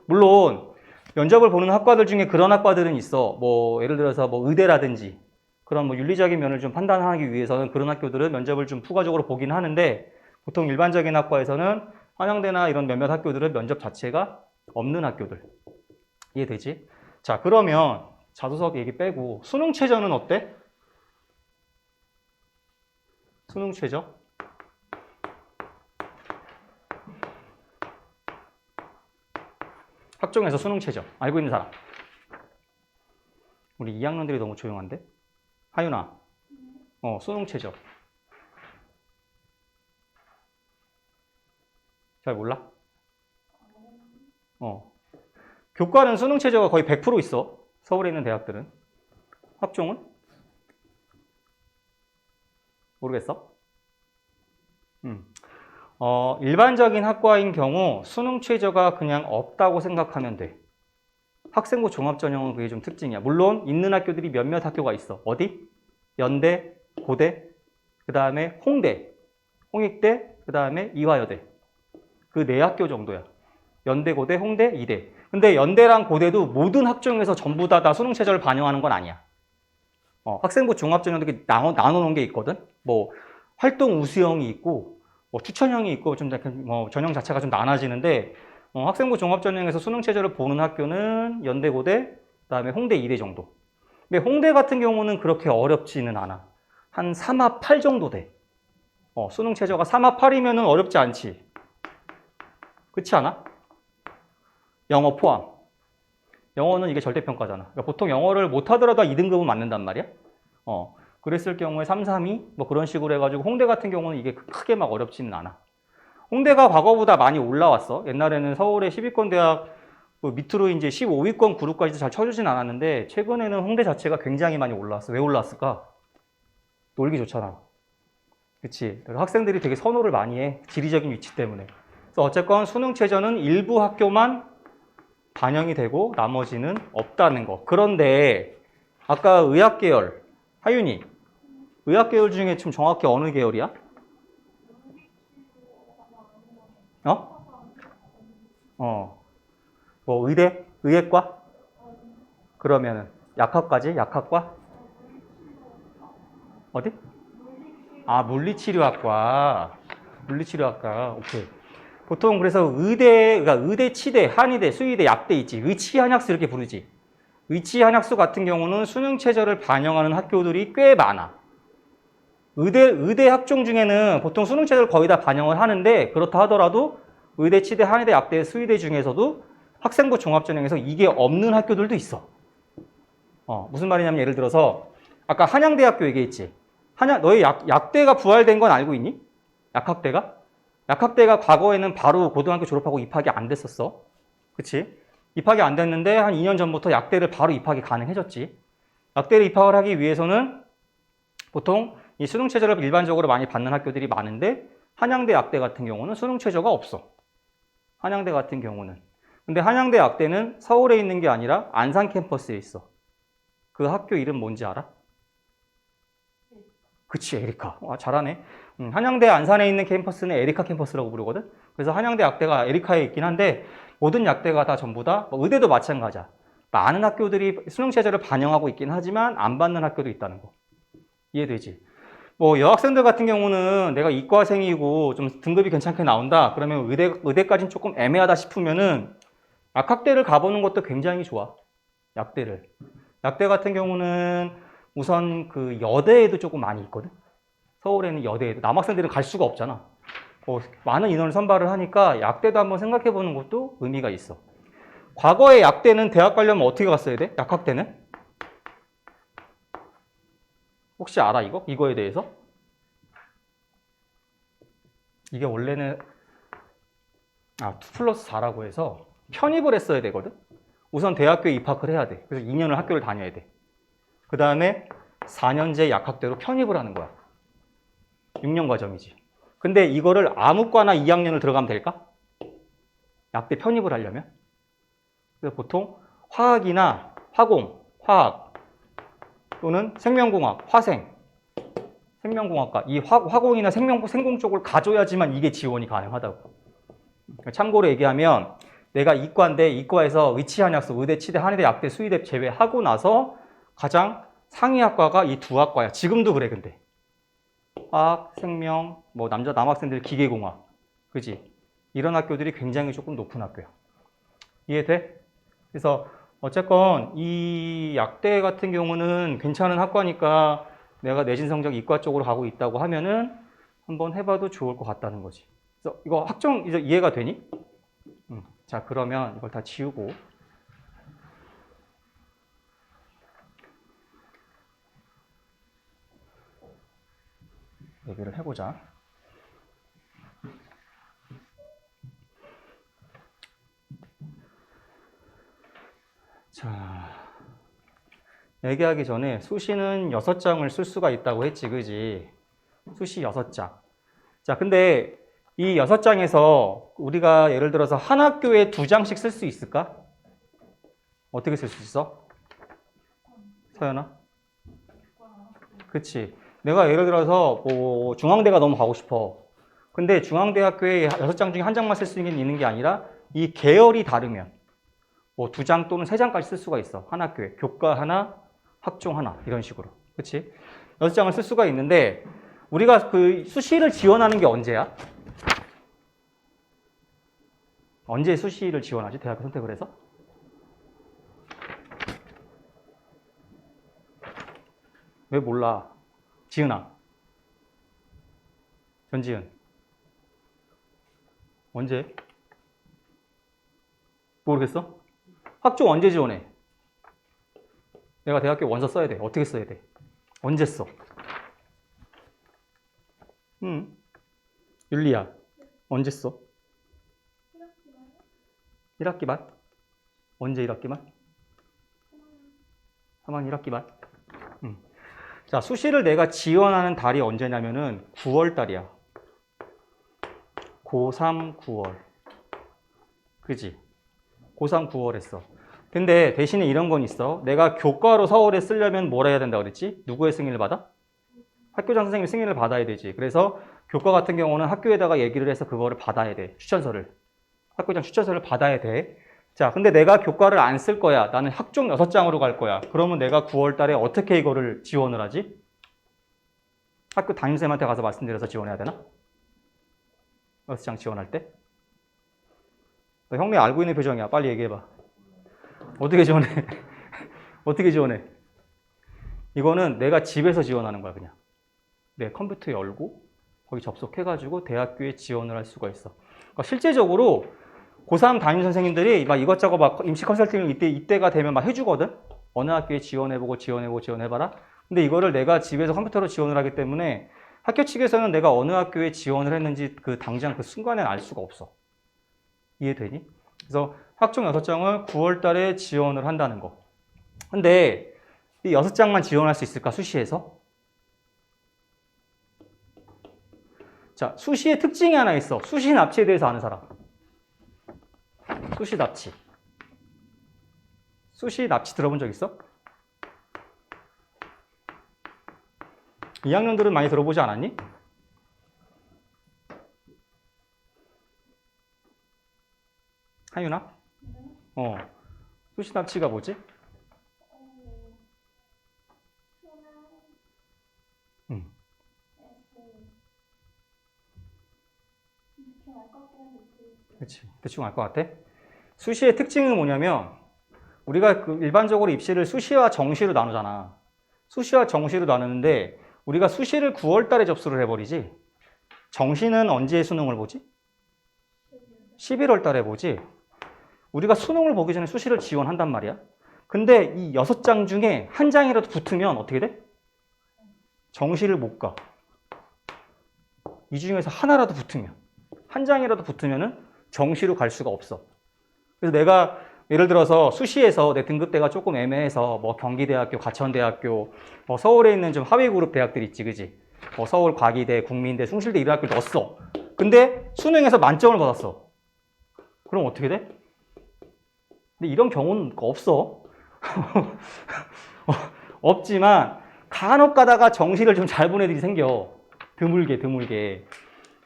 물론 면접을 보는 학과들 중에 그런 학과들은 있어. 뭐 예를 들어서 뭐 의대라든지 그런 뭐 윤리적인 면을 좀 판단하기 위해서는 그런 학교들은 면접을 좀 부가적으로 보긴 하는데 보통 일반적인 학과에서는 한양대나 이런 몇몇 학교들은 면접 자체가 없는 학교들. 이해되지? 자, 그러면 자소서 얘기 빼고 수능 최저는 어때? 수능 최저? 학종에서 수능 최저. 알고 있는 사람. 우리 2학년들이 너무 조용한데? 하윤아. 수능 최저. 잘 몰라? 교과는 수능 최저가 거의 100% 있어. 서울에 있는 대학들은. 학종은? 모르겠어? 일반적인 학과인 경우 수능 최저가 그냥 없다고 생각하면 돼. 학생부 종합전형은 그게 좀 특징이야. 물론 있는 학교들이 몇몇 학교가 있어. 어디? 연대, 고대, 그 다음에 홍대, 홍익대, 그 다음에 이화여대. 그 네 학교 정도야. 연대, 고대, 홍대, 이대. 근데 연대랑 고대도 모든 학종에서 전부 다 수능 최저를 반영하는 건 아니야. 학생부 종합전형도 이렇게 나눠놓은 게 있거든. 뭐 활동 우수형이 있고, 뭐 추천형이 있고, 좀 뭐 전형 자체가 좀 나눠지는데 학생부 종합전형에서 수능 최저를 보는 학교는 연대, 고대, 그다음에 홍대, 이대 정도. 근데 홍대 같은 경우는 그렇게 어렵지는 않아. 한 3화 8 정도 돼. 수능 최저가 3화 8이면은 어렵지 않지. 그렇지 않아? 영어 포함. 영어는 이게 절대평가잖아. 그러니까 보통 영어를 못하더라도 2등급은 맞는단 말이야. 그랬을 경우에 3, 3, 2 뭐 그런 식으로 해가지고 홍대 같은 경우는 이게 크게 막 어렵지는 않아. 홍대가 과거보다 많이 올라왔어. 옛날에는 서울의 10위권 대학 밑으로 이제 15위권 그룹까지도 잘 쳐주진 않았는데 최근에는 홍대 자체가 굉장히 많이 올라왔어. 왜 올라왔을까? 놀기 좋잖아. 그치? 학생들이 되게 선호를 많이 해. 지리적인 위치 때문에. 그래서 어쨌건 수능 최저는 일부 학교만 반영이 되고 나머지는 없다는 거. 그런데 아까 의학계열, 하윤이, 의학계열 중에 좀 정확히 어느 계열이야? 뭐 의대? 의예과? 그러면은 약학까지? 약학과? 어디? 아, 물리치료학과. 물리치료학과. 오케이. 보통 그래서 그러니까 의대, 치대, 한의대, 수의대, 약대 있지. 의치, 한약수 이렇게 부르지. 의치, 한약수 같은 경우는 수능 최저를 반영하는 학교들이 꽤 많아. 의대 학종 중에는 보통 수능 최저를 거의 다 반영을 하는데 그렇다 하더라도 의대, 치대, 한의대, 약대, 수의대 중에서도 학생부 종합전형에서 이게 없는 학교들도 있어. 무슨 말이냐면 예를 들어서 아까 한양대학교 얘기했지. 너희 약대가 부활된 건 알고 있니? 약학대가? 약학대가 과거에는 바로 고등학교 졸업하고 입학이 안 됐었어. 그치? 입학이 안 됐는데 한 2년 전부터 약대를 바로 입학이 가능해졌지. 약대를 입학을 하기 위해서는 보통 이 수능 최저를 일반적으로 많이 받는 학교들이 많은데 한양대 약대 같은 경우는 수능 최저가 없어. 한양대 같은 경우는. 근데 한양대 약대는 서울에 있는 게 아니라 안산 캠퍼스에 있어. 그 학교 이름 뭔지 알아? 그치, 에리카. 잘하네. 한양대 안산에 있는 캠퍼스는 에리카 캠퍼스라고 부르거든. 그래서 한양대 약대가 에리카에 있긴 한데 모든 약대가 다 전부 다 의대도 마찬가지야. 많은 학교들이 수능 최저를 반영하고 있긴 하지만 안 받는 학교도 있다는 거. 이해되지? 뭐 여학생들 같은 경우는 내가 이과생이고 좀 등급이 괜찮게 나온다. 그러면 의대까지는 조금 애매하다 싶으면은 약학대를 가보는 것도 굉장히 좋아. 약대를. 약대 같은 경우는 우선 그 여대에도 조금 많이 있거든. 서울에는 여대에도. 남학생들은 갈 수가 없잖아. 많은 인원을 선발을 하니까 약대도 한번 생각해 보는 것도 의미가 있어. 과거에 약대는 대학 가려면 어떻게 갔어야 돼? 약학대는? 혹시 알아 이거? 이거에 대해서? 이게 원래는 2+4라고 해서 편입을 했어야 되거든. 우선 대학교에 입학을 해야 돼. 그래서 2년을 학교를 다녀야 돼. 그 다음에 4년제 약학대로 편입을 하는 거야. 6년 과정이지. 근데 이거를 아무 과나 2학년을 들어가면 될까? 약대 편입을 하려면. 그래서 보통 화학이나 화공, 화학 또는 생명공학, 화생, 생명공학과 이 화공이나 생공 쪽을 가져야지만 이게 지원이 가능하다고. 참고로 얘기하면 내가 이과인데 이과에서 의치한약소, 의대, 치대, 한의대, 약대, 수의대 제외하고 나서 가장 상위 학과가 이 두 학과야. 지금도 그래 근데. 화학, 생명, 뭐 남학생들 기계공학, 그지? 이런 학교들이 굉장히 조금 높은 학교야. 이해돼? 그래서 어쨌건 이 약대 같은 경우는 괜찮은 학과니까 내가 내신 성적 이과 쪽으로 가고 있다고 하면은 한번 해봐도 좋을 것 같다는 거지. 그래서 이거 확정 이제 이해가 되니? 자, 그러면 이걸 다 지우고 얘기를 해보자. 자, 얘기하기 전에 수시는 6장을 쓸 수가 있다고 했지, 그지? 수시 6장. 자, 근데 이 6장에서 우리가 예를 들어서 한 학교에 2장씩 쓸 수 있을까? 어떻게 쓸 수 있어? 서연아? 그치. 내가 예를 들어서 뭐 중앙대가 너무 가고 싶어. 근데 중앙대학교에 6장 중에 1장만 쓸 수 있는 게 아니라 이 계열이 다르면 뭐 2장 또는 3장까지 쓸 수가 있어. 한 학교에. 교과 하나, 학종 하나 이런 식으로. 그치? 6장을 쓸 수가 있는데 우리가 그 수시를 지원하는 게 언제야? 언제 수시를 지원하지? 대학교 선택을 해서? 왜 몰라? 지은아. 전지은. 언제? 모르겠어? 학종 언제 지원해? 내가 대학교 원서 써야 돼. 어떻게 써야 돼? 언제 써? 율리야. 언제 써? 1학기 말? 언제 1학기 말? 3학년 1학기 말? 자, 수시를 내가 지원하는 달이 언제냐면은 9월 달이야. 고3 9월. 그지? 고3 9월 했어. 근데 대신에 이런 건 있어. 내가 교과로 서울에 쓰려면 뭐라 해야 된다고 그랬지? 누구의 승인을 받아? 학교장 선생님 승인을 받아야 되지. 그래서 교과 같은 경우는 학교에다가 얘기를 해서 그거를 받아야 돼. 추천서를. 학교장 추천서를 받아야 돼. 자, 근데 내가 교과를 안 쓸 거야. 나는 학종 6장으로 갈 거야. 그러면 내가 9월 달에 어떻게 이거를 지원을 하지? 학교 담임쌤한테 가서 말씀드려서 지원해야 되나? 6장 지원할 때? 너 형님 알고 있는 표정이야. 빨리 얘기해봐. 어떻게 지원해? 어떻게 지원해? 이거는 내가 집에서 지원하는 거야, 그냥. 내 컴퓨터 열고 거기 접속해가지고 대학교에 지원을 할 수가 있어. 그러니까 실제적으로 고3 담임 선생님들이 막 이것저것 막 임시 컨설팅을 이때가 되면 막 해주거든? 어느 학교에 지원해보고 지원해봐라. 근데 이거를 내가 집에서 컴퓨터로 지원을 하기 때문에 학교 측에서는 내가 어느 학교에 지원을 했는지 그 당장 그 순간엔 알 수가 없어. 이해되니? 그래서 학종 6장을 9월 달에 지원을 한다는 거. 근데 이 6장만 지원할 수 있을까? 수시에서? 자, 수시의 특징이 하나 있어. 수시 납치에 대해서 아는 사람. 수시 납치. 수시 납치 들어본 적 있어? 2학년들은 많이 들어보지 않았니? 하윤아? 수시 납치가 뭐지? 그렇지. 대충 알 것 같아? 수시의 특징은 뭐냐면 우리가 그 일반적으로 입시를 수시와 정시로 나누잖아. 수시와 정시로 나누는데 우리가 수시를 9월 달에 접수를 해버리지. 정시는 언제 수능을 보지? 11월 달에 보지. 우리가 수능을 보기 전에 수시를 지원한단 말이야. 근데 이 6장 중에 한 장이라도 붙으면 어떻게 돼? 정시를 못 가. 이 중에서 하나라도 붙으면, 한 장이라도 붙으면은 정시로 갈 수가 없어. 그래서 내가 예를 들어서 수시에서 내 등급대가 조금 애매해서 뭐 경기대학교, 가천대학교, 뭐 서울에 있는 좀 하위 그룹 대학들 있지, 그지? 뭐 서울 과기대, 국민대, 숭실대 이런 학교를 넣었어. 근데 수능에서 만점을 받았어. 그럼 어떻게 돼? 근데 이런 경우는 없어. 없지만 간혹 가다가 정시를 좀 잘 본 애들이 생겨. 드물게.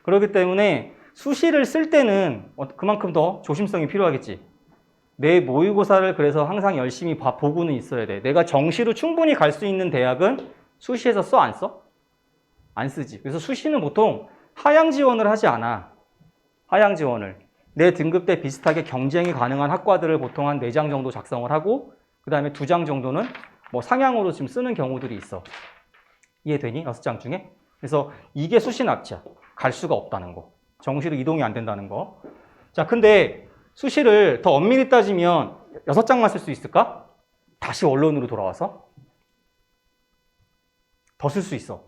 그렇기 때문에 수시를 쓸 때는 그만큼 더 조심성이 필요하겠지. 내 모의고사를 그래서 항상 열심히 보고는 있어야 돼. 내가 정시로 충분히 갈 수 있는 대학은 수시에서 써, 안 써? 안 쓰지. 그래서 수시는 보통 하향 지원을 하지 않아. 하향 지원을. 내 등급대 비슷하게 경쟁이 가능한 학과들을 보통 한 4장 정도 작성을 하고 그 다음에 2장 정도는 뭐 상향으로 지금 쓰는 경우들이 있어. 이해되니? 6장 중에? 그래서 이게 수시 납치야. 갈 수가 없다는 거. 정시로 이동이 안 된다는 거. 자, 근데 수시를 더 엄밀히 따지면 6장만 쓸 수 있을까? 다시 원론으로 돌아와서 더 쓸 수 있어.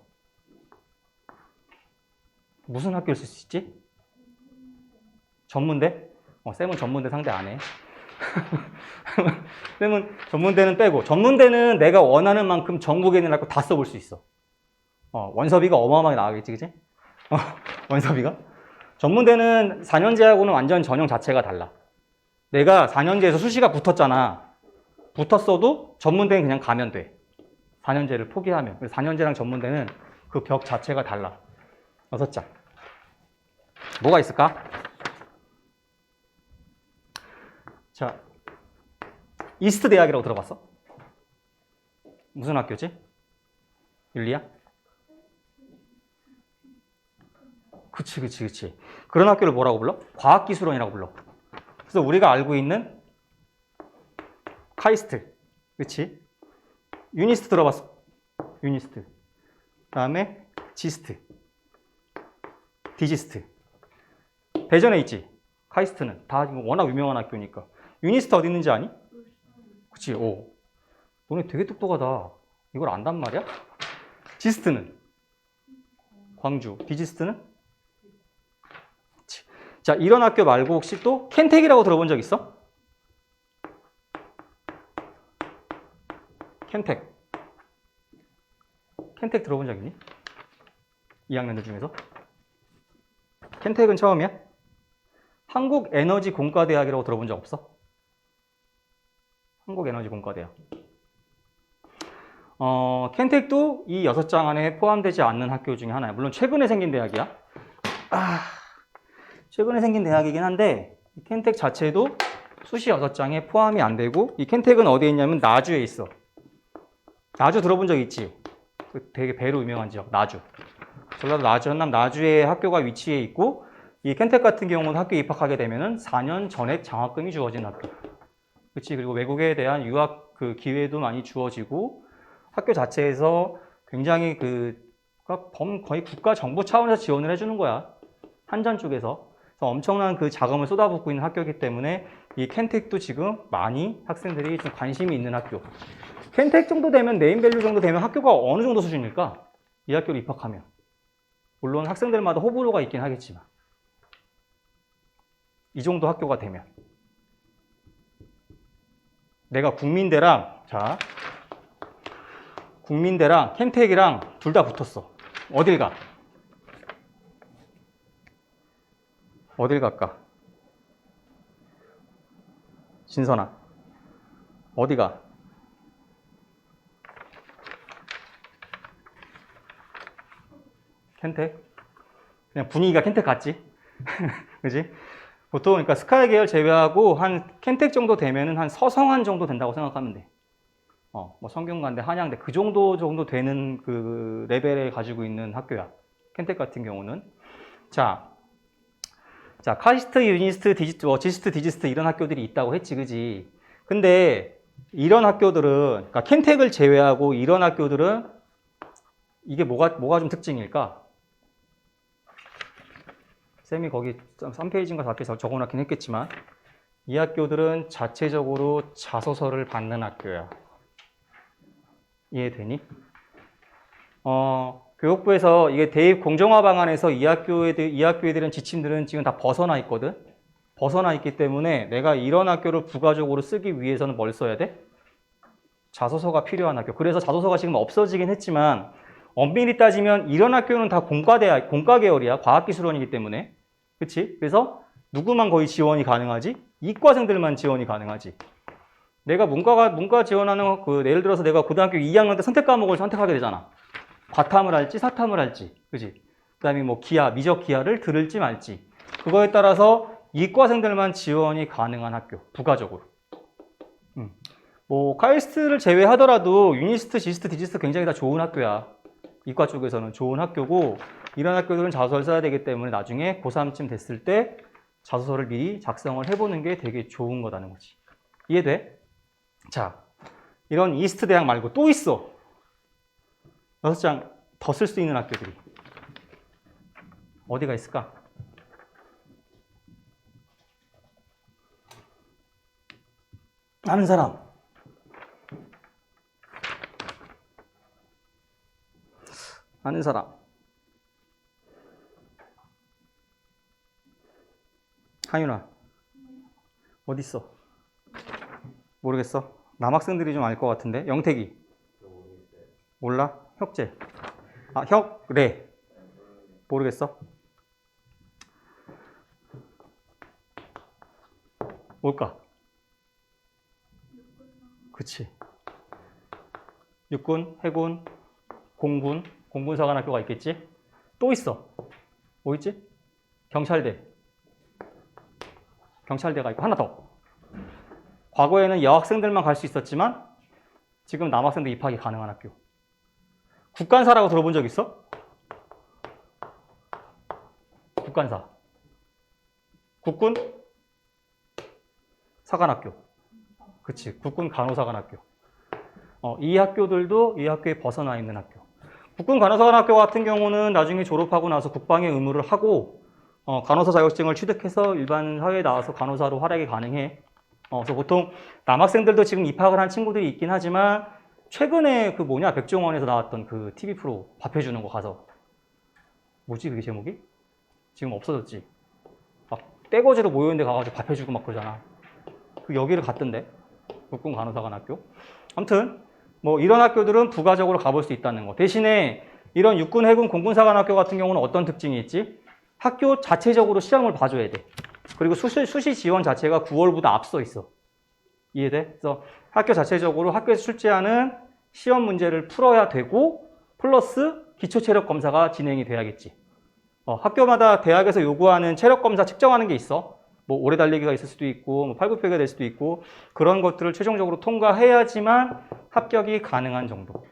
무슨 학교를 쓸 수 있지? 전문대? 쌤은 전문대 상대 안 해. 쌤은 전문대는 빼고, 전문대는 내가 원하는 만큼 전국에 있는 학교 다 써볼 수 있어. 원서비가 어마어마하게 나가겠지, 그치? 원서비가? 전문대는 4년제하고는 완전 전형 자체가 달라. 내가 4년제에서 수시가 붙었잖아. 붙었어도 전문대는 그냥 가면 돼. 4년제를 포기하면. 그래서 4년제랑 전문대는 그 벽 자체가 달라. 6장. 뭐가 있을까? 자, 이스트 대학이라고 들어봤어? 무슨 학교지? 율리야? 그치. 그런 학교를 뭐라고 불러? 과학기술원이라고 불러. 그래서 우리가 알고 있는 카이스트, 그치? 유니스트 들어봤어? 유니스트. 그 다음에 지스트, 디지스트. 대전에 있지? 카이스트는. 다 워낙 유명한 학교니까. 유니스트 어디 있는지 아니? 그치, 오. 너네 되게 똑똑하다. 이걸 안단 말이야? 지스트는? 광주. 디지스트는? 그치. 자, 이런 학교 말고 혹시 또 켄텍이라고 들어본 적 있어? 켄텍 들어본 적 있니? 2학년들 중에서? 켄텍은 처음이야? 한국에너지공과대학이라고 들어본 적 없어? 한국에너지공과대학. 켄텍도 이 6장 안에 포함되지 않는 학교 중에 하나야. 물론 최근에 생긴 대학이야. 최근에 생긴 대학이긴 한데 이 켄텍 자체도 수시 6장에 포함이 안 되고 이 켄텍은 어디에 있냐면 나주에 있어. 나주 들어본 적 있지? 되게 배로 유명한 지역, 나주. 전라도 나주, 전남 나주에 학교가 위치해 있고 이 켄텍 같은 경우는 학교에 입학하게 되면은 4년 전액 장학금이 주어진 학교. 그치? 그리고 외국에 대한 유학 그 기회도 많이 주어지고 학교 자체에서 굉장히 거의 국가 정부 차원에서 지원을 해주는 거야. 한전 쪽에서. 그래서 엄청난 그 자금을 쏟아붓고 있는 학교이기 때문에 이 켄텍도 지금 많이 학생들이 좀 관심이 있는 학교. 켄텍 정도 되면, 네임밸류 정도 되면 학교가 어느 정도 수준일까? 이 학교로 입학하면. 물론 학생들마다 호불호가 있긴 하겠지만. 이 정도 학교가 되면. 내가 국민대랑 켄텍이랑 둘 다 붙었어. 어딜 가? 어딜 갈까? 진선아. 어디 가? 켄텍? 그냥 분위기가 켄텍 같지? 그지? 보통, 그러니까 스카이 계열 제외하고 한 켄텍 정도 되면은 한 서성한 정도 된다고 생각하면 돼. 뭐 성균관대, 한양대 그 정도 되는 그 레벨에 가지고 있는 학교야. 켄텍 같은 경우는. 자, 카이스트, 유니스트, 지스트, 디지스트 이런 학교들이 있다고 했지, 그지? 근데 이런 학교들은, 그러니까 켄텍을 제외하고 이런 학교들은 이게 뭐가 좀 특징일까? 쌤이 거기 3페이지인가 4페이지 적어놨긴 했겠지만 이 학교들은 자체적으로 자소서를 받는 학교야. 이해되니? 교육부에서 이게 대입 공정화 방안에서 이 학교에 대한 지침들은 지금 다 벗어나 있거든? 벗어나 있기 때문에 내가 이런 학교를 부가적으로 쓰기 위해서는 뭘 써야 돼? 자소서가 필요한 학교. 그래서 자소서가 지금 없어지긴 했지만 엄밀히 따지면 이런 학교는 다 공과 계열이야. 과학기술원이기 때문에. 그치? 그래서 누구만 거의 지원이 가능하지? 이과생들만 지원이 가능하지. 내가 문과 지원하는 예를 들어서 내가 고등학교 2학년 때 선택 과목을 선택하게 되잖아. 과탐을 할지 사탐을 할지, 그지? 그다음에 뭐 미적 기하를 들을지 말지. 그거에 따라서 이과생들만 지원이 가능한 학교, 부가적으로. 뭐 카이스트를 제외하더라도 유니스트, 지스트, 디지스트 굉장히 다 좋은 학교야. 이과 쪽에서는 좋은 학교고 이런 학교들은 자소서를 써야 되기 때문에 나중에 고3쯤 됐을 때 자소서를 미리 작성을 해보는 게 되게 좋은 거라는 거지. 이해돼? 자, 이런 이스트 대학 말고 또 있어. 6장 더 쓸 수 있는 학교들이. 어디가 있을까? 아는 사람. 아는 사람. 하윤아. 어디 있어? 모르겠어. 남학생들이 좀 알 것 같은데. 영택이. 몰라? 혁재. 혁래. 모르겠어. 뭘까? 그치. 육군, 해군, 공군, 공군사관학교가 있겠지? 또 있어. 뭐 있지? 경찰대. 경찰대가 있고 하나 더. 과거에는 여학생들만 갈 수 있었지만 지금 남학생도 입학이 가능한 학교. 국간사라고 들어본 적 있어? 국간사. 국군 사관학교. 그치. 국군 간호사관학교. 이 학교들도 이 학교에 벗어나 있는 학교. 국군 간호사관학교 같은 경우는 나중에 졸업하고 나서 국방의 의무를 하고 간호사 자격증을 취득해서 일반 사회에 나와서 간호사로 활약이 가능해. 그래서 보통 남학생들도 지금 입학을 한 친구들이 있긴 하지만 최근에 백종원에서 나왔던 그 TV 프로 밥 해주는 거 가서 뭐지 그게 제목이? 지금 없어졌지. 막 떼거지로 모여있는 데 가가지고 밥 해주고 막 그러잖아. 그 여기를 갔던데. 국군 간호사관학교. 아무튼 뭐 이런 학교들은 부가적으로 가볼 수 있다는 거. 대신에 이런 육군, 해군, 공군사관학교 같은 경우는 어떤 특징이 있지? 학교 자체적으로 시험을 봐줘야 돼. 그리고 수시 지원 자체가 9월보다 앞서 있어. 이해돼? 그래서 학교 자체적으로 학교에서 출제하는 시험 문제를 풀어야 되고 플러스 기초 체력 검사가 진행이 돼야겠지. 학교마다 대학에서 요구하는 체력 검사 측정하는 게 있어. 뭐 오래 달리기가 있을 수도 있고 뭐 팔굽혀가 될 수도 있고 그런 것들을 최종적으로 통과해야지만 합격이 가능한 정도.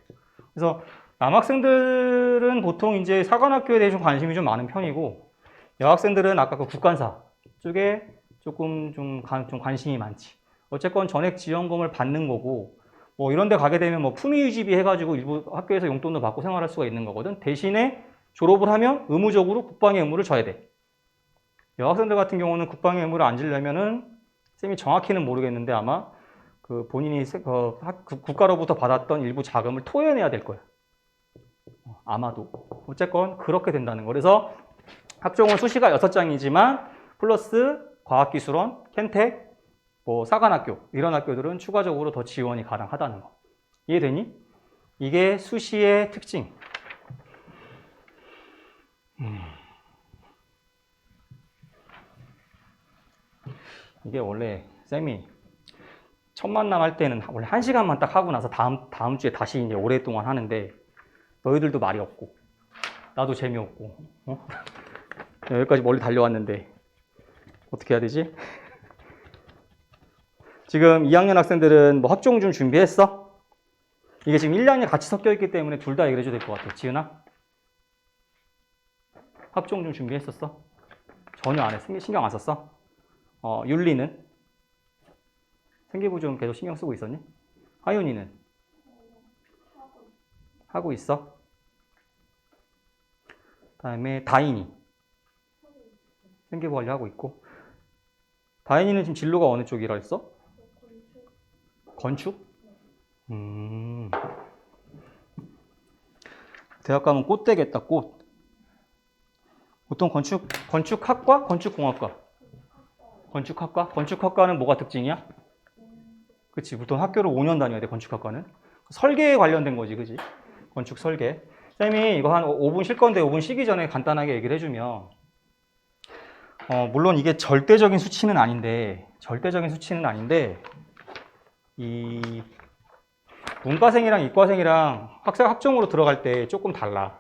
그래서 남학생들은 보통 이제 사관학교에 대해 좀 관심이 좀 많은 편이고 여학생들은 아까 그 국관사 쪽에 좀 관심이 많지. 어쨌건 전액 지원금을 받는 거고 뭐 이런 데 가게 되면 뭐 품위 유지비 해가지고 일부 학교에서 용돈도 받고 생활할 수가 있는 거거든. 대신에 졸업을 하면 의무적으로 국방의 의무를 져야 돼. 여학생들 같은 경우는 국방의 의무를 안 지려면은 쌤이 정확히는 모르겠는데 아마 그 본인이 국가로부터 받았던 일부 자금을 토해내야 될 거야. 아마도. 어쨌건 그렇게 된다는 거. 그래서 학종은 수시가 6장이지만 플러스 과학기술원, 켄텍, 뭐 사관학교 이런 학교들은 추가적으로 더 지원이 가능하다는 거. 이해되니? 이게 수시의 특징. 이게 원래 쌤이 첫 만남 할 때는 원래 1시간만 딱 하고 나서 다음 주에 다시 이제 오랫동안 하는데 너희들도 말이 없고 나도 재미없고 여기까지 멀리 달려왔는데 어떻게 해야 되지? 지금 2학년 학생들은 뭐 학종준 준비했어? 이게 지금 1, 2학년 같이 섞여 있기 때문에 둘 다 얘기를 해줘야 될 것 같아. 지은아? 학종준 준비했었어? 전혀 안 해. 신경 안 썼어? 윤리는? 생기부 좀 계속 신경 쓰고 있었니? 하윤이는? 하고 있어? 다음에 다인이? 생기부 관리하고 있고. 다인이는 지금 진로가 어느 쪽이라 했어? 건축? 대학 가면 꽃 되겠다, 꽃. 보통 건축학과? 건축공학과? 건축학과? 건축학과는 뭐가 특징이야? 그치, 보통 학교를 5년 다녀야 돼, 건축학과는. 설계에 관련된 거지, 그치? 건축 설계. 쌤이 이거 한 5분 쉴 건데 5분 쉬기 전에 간단하게 얘기를 해주면 물론 이게 절대적인 수치는 아닌데, 이 문과생이랑 이과생이랑 학종으로 들어갈 때 조금 달라.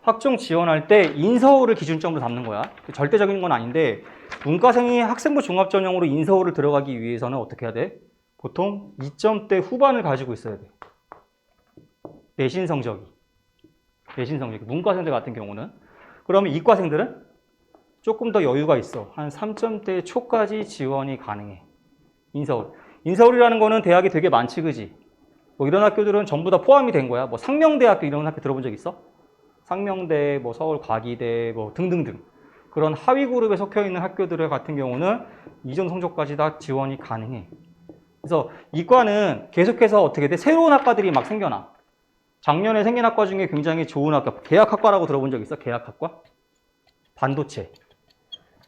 학종 지원할 때 인서울을 기준점으로 잡는 거야. 절대적인 건 아닌데, 문과생이 학생부 종합전형으로 인서울을 들어가기 위해서는 어떻게 해야 돼? 보통 2점대 후반을 가지고 있어야 돼. 내신 성적이. 문과생들 같은 경우는. 그러면 이과생들은 조금 더 여유가 있어. 한 3점대 초까지 지원이 가능해. 인서울이라는 거는 대학이 되게 많지, 그지? 뭐 이런 학교들은 전부 다 포함이 된 거야. 뭐 상명대학교 이런 학교 들어본 적 있어? 상명대, 뭐 서울과기대, 뭐 등등등. 그런 하위 그룹에 속해 있는 학교들 같은 경우는 이전 성적까지 다 지원이 가능해. 그래서 이과는 계속해서 어떻게 돼? 새로운 학과들이 막 생겨나. 작년에 생긴 학과 중에 굉장히 좋은 학과, 계약학과라고 들어본 적 있어? 계약학과? 반도체.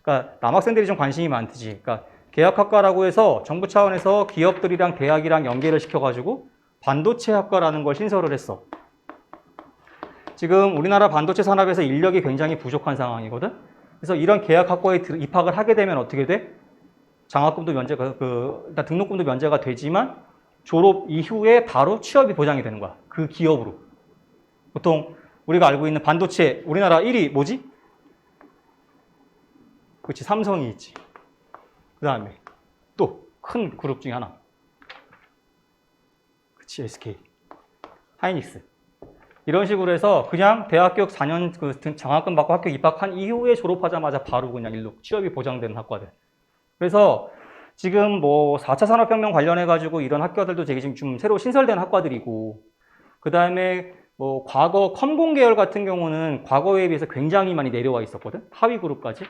그러니까 남학생들이 좀 관심이 많듯이. 그러니까 계약학과라고 해서 정부 차원에서 기업들이랑 대학이랑 연계를 시켜가지고 반도체 학과라는 걸 신설을 했어. 지금 우리나라 반도체 산업에서 인력이 굉장히 부족한 상황이거든. 그래서 이런 계약학과에 입학을 하게 되면 어떻게 돼? 장학금도 면제가, 일단 등록금도 면제가 되지만 졸업 이후에 바로 취업이 보장이 되는 거야. 그 기업으로. 보통 우리가 알고 있는 반도체 우리나라 1위 뭐지? 그렇지, 삼성이 있지. 그 다음에 또 큰 그룹 중에 하나. 그렇지, SK, 하이닉스. 이런 식으로 해서 그냥 대학교 4년 장학금 받고 학교 입학한 이후에 졸업하자마자 바로 그냥 일로 취업이 보장되는 학과들. 그래서 지금 뭐 4차 산업혁명 관련해가지고 이런 학교들도 되게 지금 좀 새로 신설된 학과들이고, 그 다음에 뭐 과거 컴공 계열 같은 경우는 과거에 비해서 굉장히 많이 내려와 있었거든. 하위 그룹까지.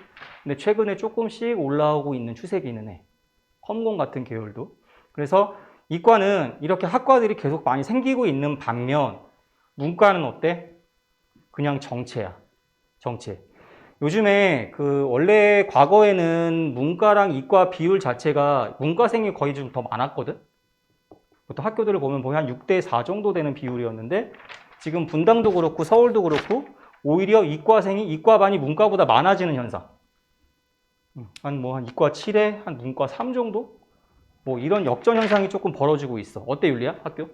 근데 최근에 조금씩 올라오고 있는 추세기는 해. 컴공 같은 계열도. 그래서 이과는 이렇게 학과들이 계속 많이 생기고 있는 반면 문과는 어때? 그냥 정체야. 정체. 요즘에 원래 과거에는 문과랑 이과 비율 자체가 문과생이 거의 좀 더 많았거든? 보통 학교들을 보면 한 6대 4 정도 되는 비율이었는데 지금 분당도 그렇고 서울도 그렇고 오히려 이과반이 문과보다 많아지는 현상. 한 이과 7에 한 문과 3 정도? 뭐 이런 역전 현상이 조금 벌어지고 있어. 어때, 율리야? 학교?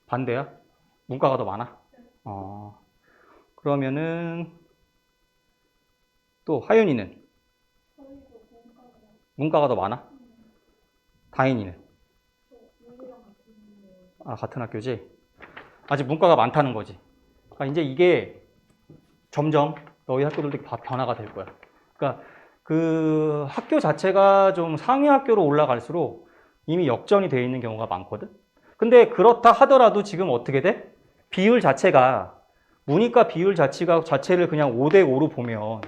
반대야? 문과가 더 많아? 그러면은 또 하윤이는? 문과가 더 많아? 다인이는? 같은 학교지? 아직 문과가 많다는 거지. 그러니까 이제 이게 점점 너희 학교들도 다 변화가 될 거야. 그러니까 그 학교 자체가 좀 상위 학교로 올라갈수록 이미 역전이 되어 있는 경우가 많거든. 근데 그렇다 하더라도 지금 어떻게 돼? 비율 자체가 문이과 비율 자체를 그냥 5대5로 보면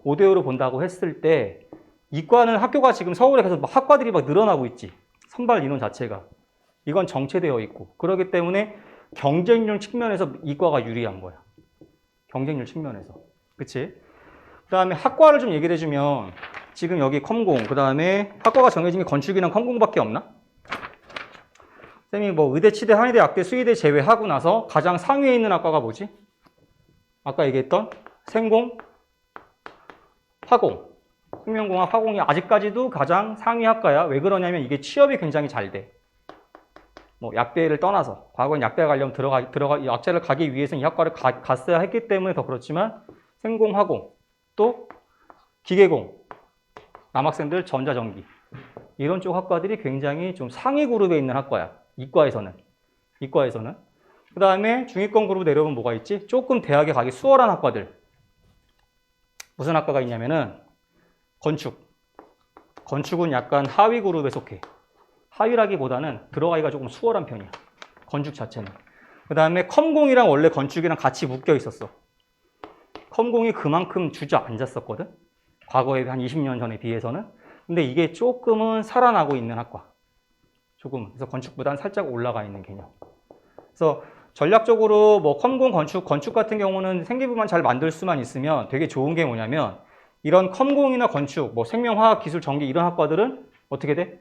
5대5로 본다고 했을 때 이과는 학교가 지금 서울에 계속 학과들이 막 늘어나고 있지. 선발 인원 자체가. 이건 정체되어 있고. 그렇기 때문에 경쟁률 측면에서 이과가 유리한 거야. 경쟁률 측면에서. 그치? 그 다음에 학과를 좀 얘기를 해주면 지금 여기 컴공, 그 다음에 학과가 정해진 게 건축이랑 컴공밖에 없나? 쌤이 뭐 의대, 치대, 한의대, 약대, 수의대 제외하고 나서 가장 상위에 있는 학과가 뭐지? 아까 얘기했던 생공, 화공. 생명공학, 화공이 아직까지도 가장 상위 학과야. 왜 그러냐면 이게 취업이 굉장히 잘 돼. 뭐 약대를 떠나서 과거엔 약대 가려면 약대를 가기 위해서는 이 학과를 갔어야 했기 때문에 더 그렇지만 생공, 화공, 또 기계공, 남학생들 전자전기 이런 쪽 학과들이 굉장히 좀 상위 그룹에 있는 학과야. 이과에서는. 그 다음에 중위권 그룹 내려오면 뭐가 있지? 조금 대학에 가기 수월한 학과들. 무슨 학과가 있냐면은 건축은 약간 하위 그룹에 속해. 하위라기보다는 들어가기가 조금 수월한 편이야. 건축 자체는. 그 다음에 컴공이랑 원래 건축이랑 같이 묶여 있었어. 컴공이 그만큼 주저앉았었거든. 과거에 한 20년 전에 비해서는. 근데 이게 조금은 살아나고 있는 학과. 조금. 그래서 건축보다는 살짝 올라가 있는 개념. 그래서 전략적으로 뭐 컴공, 건축 같은 경우는 생기부만 잘 만들 수만 있으면 되게 좋은 게 뭐냐면 이런 컴공이나 건축, 뭐 생명화학, 기술, 전기 이런 학과들은 어떻게 돼?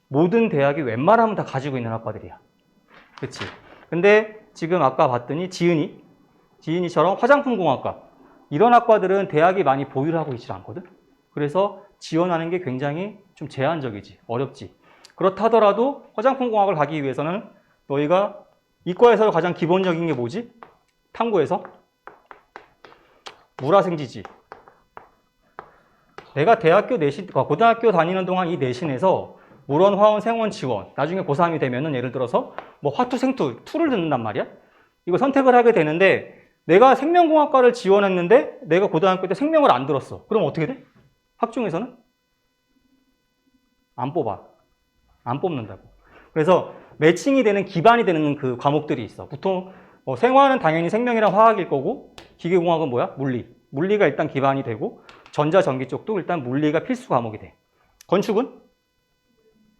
모든 대학이 웬만하면 다 가지고 있는 학과들이야. 그치? 근데 지금 아까 봤더니 지은이 지인이처럼 화장품공학과 이런 학과들은 대학이 많이 보유를 하고 있지 않거든. 그래서 지원하는 게 굉장히 좀 제한적이지, 어렵지. 그렇다 하더라도 화장품공학을 가기 위해서는 너희가 이과에서 가장 기본적인 게 뭐지? 탐구에서 물화생지지. 내가 대학교 내신, 고등학교 다니는 동안 이 내신에서 물원, 화원, 생원, 지원 나중에 고3이 되면은 예를 들어서 뭐 화투, 생투, 투를 듣는단 말이야. 이거 선택을 하게 되는데 내가 생명공학과를 지원했는데 내가 고등학교 때 생명을 안 들었어. 그럼 어떻게 돼? 학종에서는 안 뽑아. 안 뽑는다고. 그래서 매칭이 되는 기반이 되는 그 과목들이 있어. 보통 생화는 당연히 생명이랑 화학일 거고 기계공학은 뭐야? 물리. 물리가 일단 기반이 되고 전자전기 쪽도 일단 물리가 필수 과목이 돼. 건축은?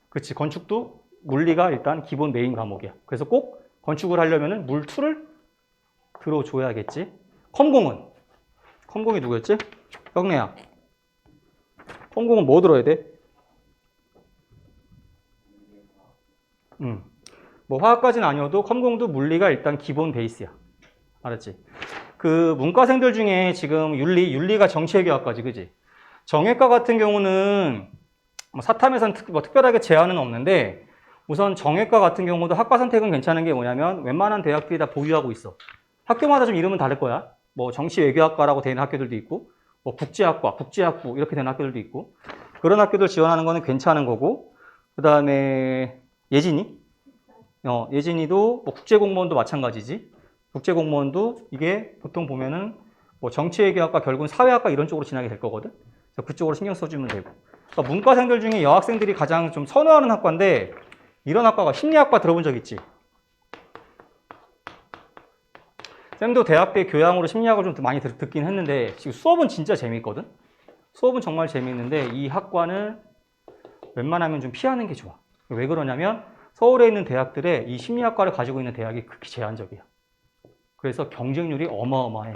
그치. 건축도 물리가 일단 기본 메인 과목이야. 그래서 꼭 건축을 하려면은 물2를 들어줘야겠지. 컴공은? 컴공이 누구였지? 혁래야. 컴공은 뭐 들어야 돼? 뭐 화학까지는 아니어도 컴공도 물리가 일단 기본 베이스야. 알았지? 그 문과생들 중에 지금 윤리가 정치외교학과지, 그지? 정외과 같은 경우는 뭐 사탐에선 특별하게 제한은 없는데 우선 정외과 같은 경우도 학과 선택은 괜찮은 게 뭐냐면 웬만한 대학들이 다 보유하고 있어. 학교마다 좀 이름은 다를 거야. 뭐 정치외교학과라고 되는 학교들도 있고 뭐 국제학과, 국제학부 이렇게 되는 학교들도 있고 그런 학교들 지원하는 거는 괜찮은 거고 그 다음에 예진이도 뭐 국제공무원도 마찬가지지. 국제공무원도 이게 보통 보면은 뭐 정치외교학과 결국은 사회학과 이런 쪽으로 진학이 될 거거든. 그래서 그쪽으로 신경 써주면 되고. 그러니까 문과생들 중에 여학생들이 가장 좀 선호하는 학과인데 이런 학과가 심리학과 들어본 적 있지? 쌤도 대학 때 교양으로 심리학을 좀 많이 듣긴 했는데 지금 수업은 진짜 재밌거든. 수업은 정말 재밌는데 이 학과는 웬만하면 좀 피하는 게 좋아. 왜 그러냐면 서울에 있는 대학들의 이 심리학과를 가지고 있는 대학이 극히 제한적이야. 그래서 경쟁률이 어마어마해.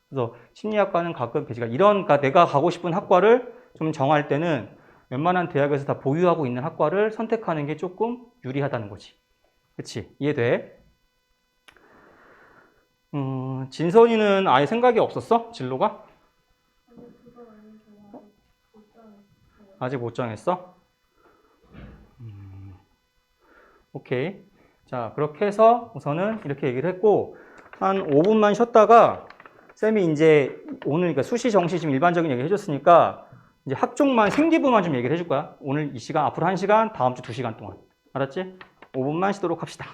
그래서 심리학과는 가끔 배지가 그러니까 내가 가고 싶은 학과를 좀 정할 때는 웬만한 대학에서 다 보유하고 있는 학과를 선택하는 게 조금 유리하다는 거지. 그치? 이해돼? 진선이는 아예 생각이 없었어? 진로가? 아직 못 정했어? 오케이. 자, 그렇게 해서 우선은 이렇게 얘기를 했고, 한 5분만 쉬었다가, 쌤이 이제 오늘 그러니까 수시, 정시 지금 일반적인 얘기 해줬으니까, 이제 학종만, 생기부만 좀 얘기를 해줄 거야. 오늘 이 시간, 앞으로 1시간, 다음 주 2시간 동안. 알았지? 5분만 쉬도록 합시다.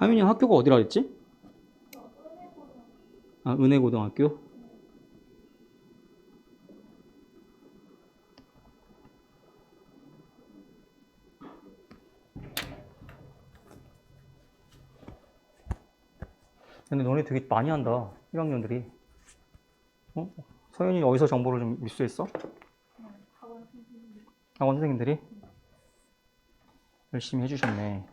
하윤이 학교가 어디라 그랬지? 아, 은혜고등학교? 근데 너네 되게 많이 한다. 1학년들이. 서윤이 어디서 정보를 좀 입수했어? 학원 선생님들이? 열심히 해주셨네.